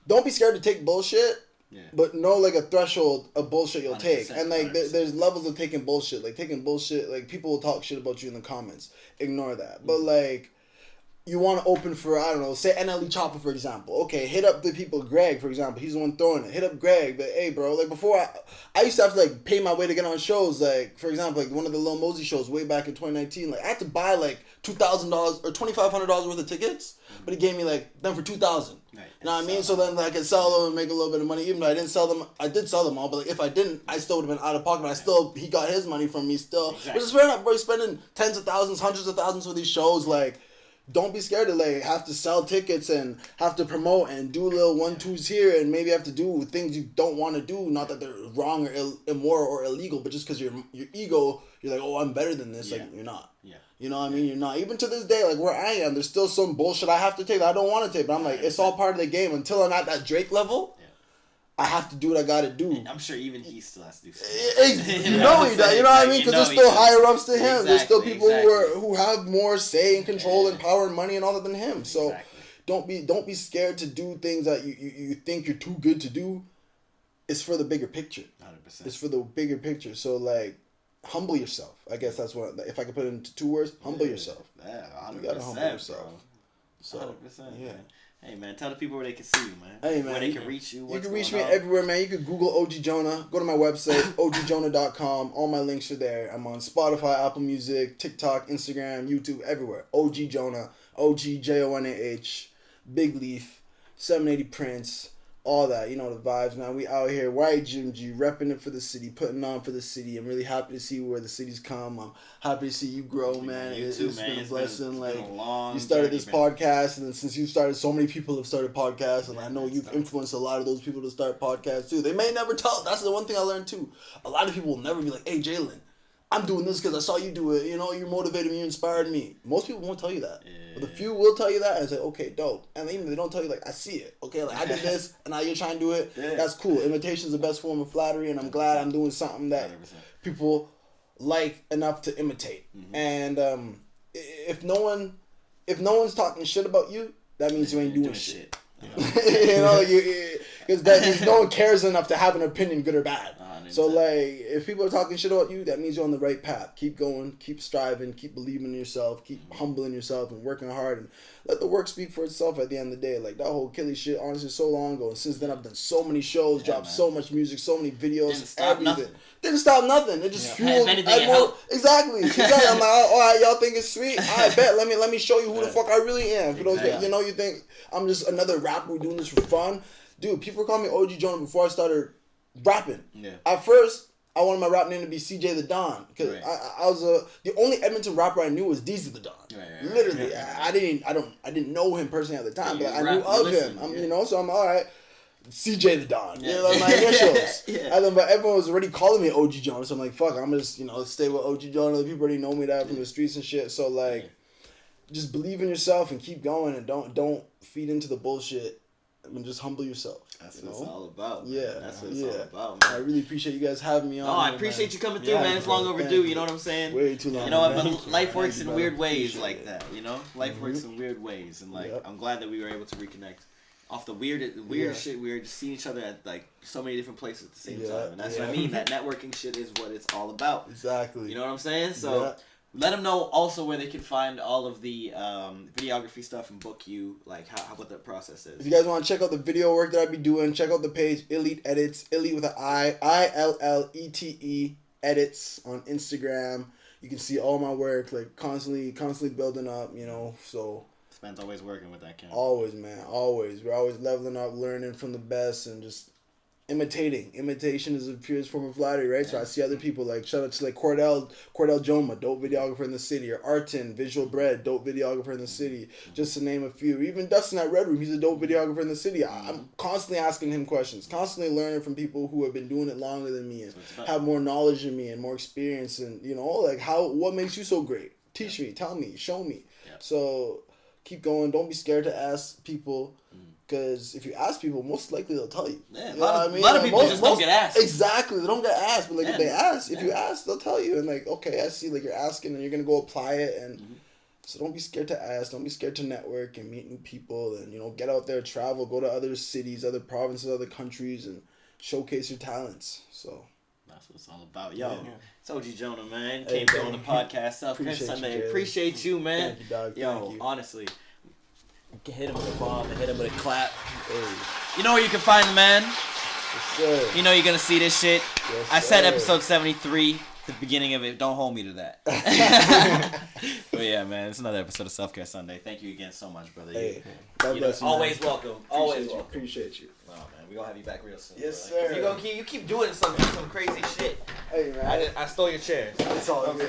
don't be scared to take bullshit. Yeah. But know like a threshold of bullshit you'll take. And like there's levels of taking bullshit. Like taking bullshit, like people will talk shit about you in the comments. Ignore that. But like, you want to open for, I don't know, say NLE Chopper, for example. Okay, hit up the people, Greg, for example. He's the one throwing it. Hit up Greg. But hey, bro, like before, I used to have to like pay my way to get on shows. Like, for example, like one of the Lil Mosey shows way back in 2019. Like, I had to buy like $2,000 or $2,500 worth of tickets. But he gave me like them for $2,000. Right. You know what I mean? So then like, I could sell them and make a little bit of money. Even though I didn't sell them, I did sell them all. But like, if I didn't, I still would have been out of pocket. But he got his money from me still. Exactly. Which is fair enough, bro. He's spending tens of thousands, hundreds of thousands for these shows. Like, don't be scared to like have to sell tickets and have to promote and do little 1-2s here, and maybe have to do things you don't want to do. Not that they're wrong or immoral or illegal, but just because your ego, you're like, oh, I'm better than this. Like, you're not. Yeah. You know what I mean? You're not. Even to this day, like where I am, there's still some bullshit I have to take that I don't want to take. But I'm like, it's all part of the game. Until I'm at that Drake level, I have to do what I gotta do. And I'm sure even he still has to do something. You know he does. You know what I mean? Because there's still higher ups to him. Exactly, there's still people who have more say and control and power and money and all that than him. So don't be scared to do things that you think you're too good to do. It's for the bigger picture. 100%. It's for the bigger picture. So like, humble yourself. I guess that's what, if I could put it into 2 words, humble yourself. Yeah, 100%. You gotta humble yourself. Bro. So, 100%. yeah. Man. Hey man, tell the people where they can see you, man. Hey man, where they can reach you. You can reach me everywhere, man. You can Google OG Jonah. Go to my website, ogjonah.com. All my links are there. I'm on Spotify, Apple Music, TikTok, Instagram, YouTube, everywhere. OG Jonah, OG JONAH, Big Leaf, 780 Prince, all that. You know the vibes, man. We out here, YEGMG, repping it for the city, putting on for the city. I'm really happy to see where the city's come. I'm happy to see you grow, man. It's been a blessing. You started this podcast, and then since you started, so many people have started podcasts, and I know you've influenced a lot of those people to start podcasts too. They may never tell. That's the one thing I learned too. A lot of people will never be like, "Hey, Jaylin, I'm doing this because I saw you do it. You know, you motivated me, you inspired me." Most people won't tell you that. But the few will tell you that and say, okay, dope. And even if they don't tell you, like, I see it. Okay, like, I did this, and now you're trying to do it. That's cool. Imitation is the best form of flattery, and I'm glad I'm doing something that 100%. People like enough to imitate. And if no one's talking shit about you, that means you ain't doing shit. You know, because that means no one cares enough to have an opinion, good or bad. So, like, if people are talking shit about you, that means you're on the right path. Keep going, keep striving, keep believing in yourself, keep humbling yourself and working hard, and let the work speak for itself at the end of the day. Like, that whole Killy shit, honestly, so long ago. And since then, I've done so many shows, dropped so much music, so many videos. Didn't stop nothing. It just fueled. Exactly. I'm like, all right, y'all think it's sweet? I bet. Let me show you who the fuck I really am. For those guys, you know, you think I'm just another rapper doing this for fun. Dude, people call me OG Jonah before I started rapping. At first, I wanted my rap name to be CJ the Don, because I was the only Edmonton rapper I knew was DZ the Don. Literally, I didn't know him personally at the time, but I knew of him. You know, so I'm all right. CJ the Don, you know, my initials. And then, but everyone was already calling me OG Jonah, so I'm like, fuck, I'm just, you know, stay with OG Jonah. People already know me that from the streets and shit. So like, just believe in yourself and keep going, and don't feed into the bullshit. I mean, just humble yourself. That's what it's all about. Man. That's what it's all about, man. I really appreciate you guys having me on. No, I appreciate you coming through, man. It's long overdue, you know what I'm saying? Way too long. You know what, but life works in weird ways like that, you know? Life works in weird ways, and like, I'm glad that we were able to reconnect off the weird shit. We were just seeing each other at like so many different places at the same time, and that's what I mean. That networking shit is what it's all about. Exactly. You know what I'm saying? So let them know also where they can find all of the videography stuff and book you, like what the process is. If you guys want to check out the video work that I be doing, check out the page Illete Edits, Illete with an ILLETE Edits on Instagram. You can see all my work, like constantly building up, you know. So Spen's always working with that camera. Always, man, always. We're always leveling up, learning from the best, and just imitating. Imitation is the purest form of flattery, right? So I see other people, like, shout out to like Cordell Joma, dope videographer in the city, or Artin, Visual Bread, dope videographer in the city, just to name a few. Even Dustin at Red Room, he's a dope videographer in the city. I'm constantly asking him questions, constantly learning from people who have been doing it longer than me and have more knowledge than me and more experience, and, you know, like, what makes you so great? Teach me, tell me, show me. So keep going. Don't be scared to ask people. Because if you ask people, most likely they'll tell you. Yeah, a lot of people just don't get asked. Exactly, they don't get asked. But like if they ask, if you ask, they'll tell you. And like, okay, I see. Like you're asking, and you're gonna go apply it. And so don't be scared to ask. Don't be scared to network and meet new people. And, you know, get out there, travel, go to other cities, other provinces, other countries, and showcase your talents. So that's what it's all about. Yo, it's OG Jonah, man. Came through on the podcast. Self-Care Sunday. Appreciate you, man. Thank you, dog. Yo, honestly. You can hit him with a bomb and hit him with a clap. Hey. You know where you can find the man? Yes, sir. You know you're going to see this shit. Yes, I said episode 73, the beginning of it. Don't hold me to that. But yeah, man, it's another episode of Self-Care Sunday. Thank you again so much, brother. Hey, always welcome. Always welcome. Appreciate you. Oh, man, we're going to have you back real soon. Yes, brother. sir. You keep doing some crazy shit. Hey, man. I stole your chair. It's all good.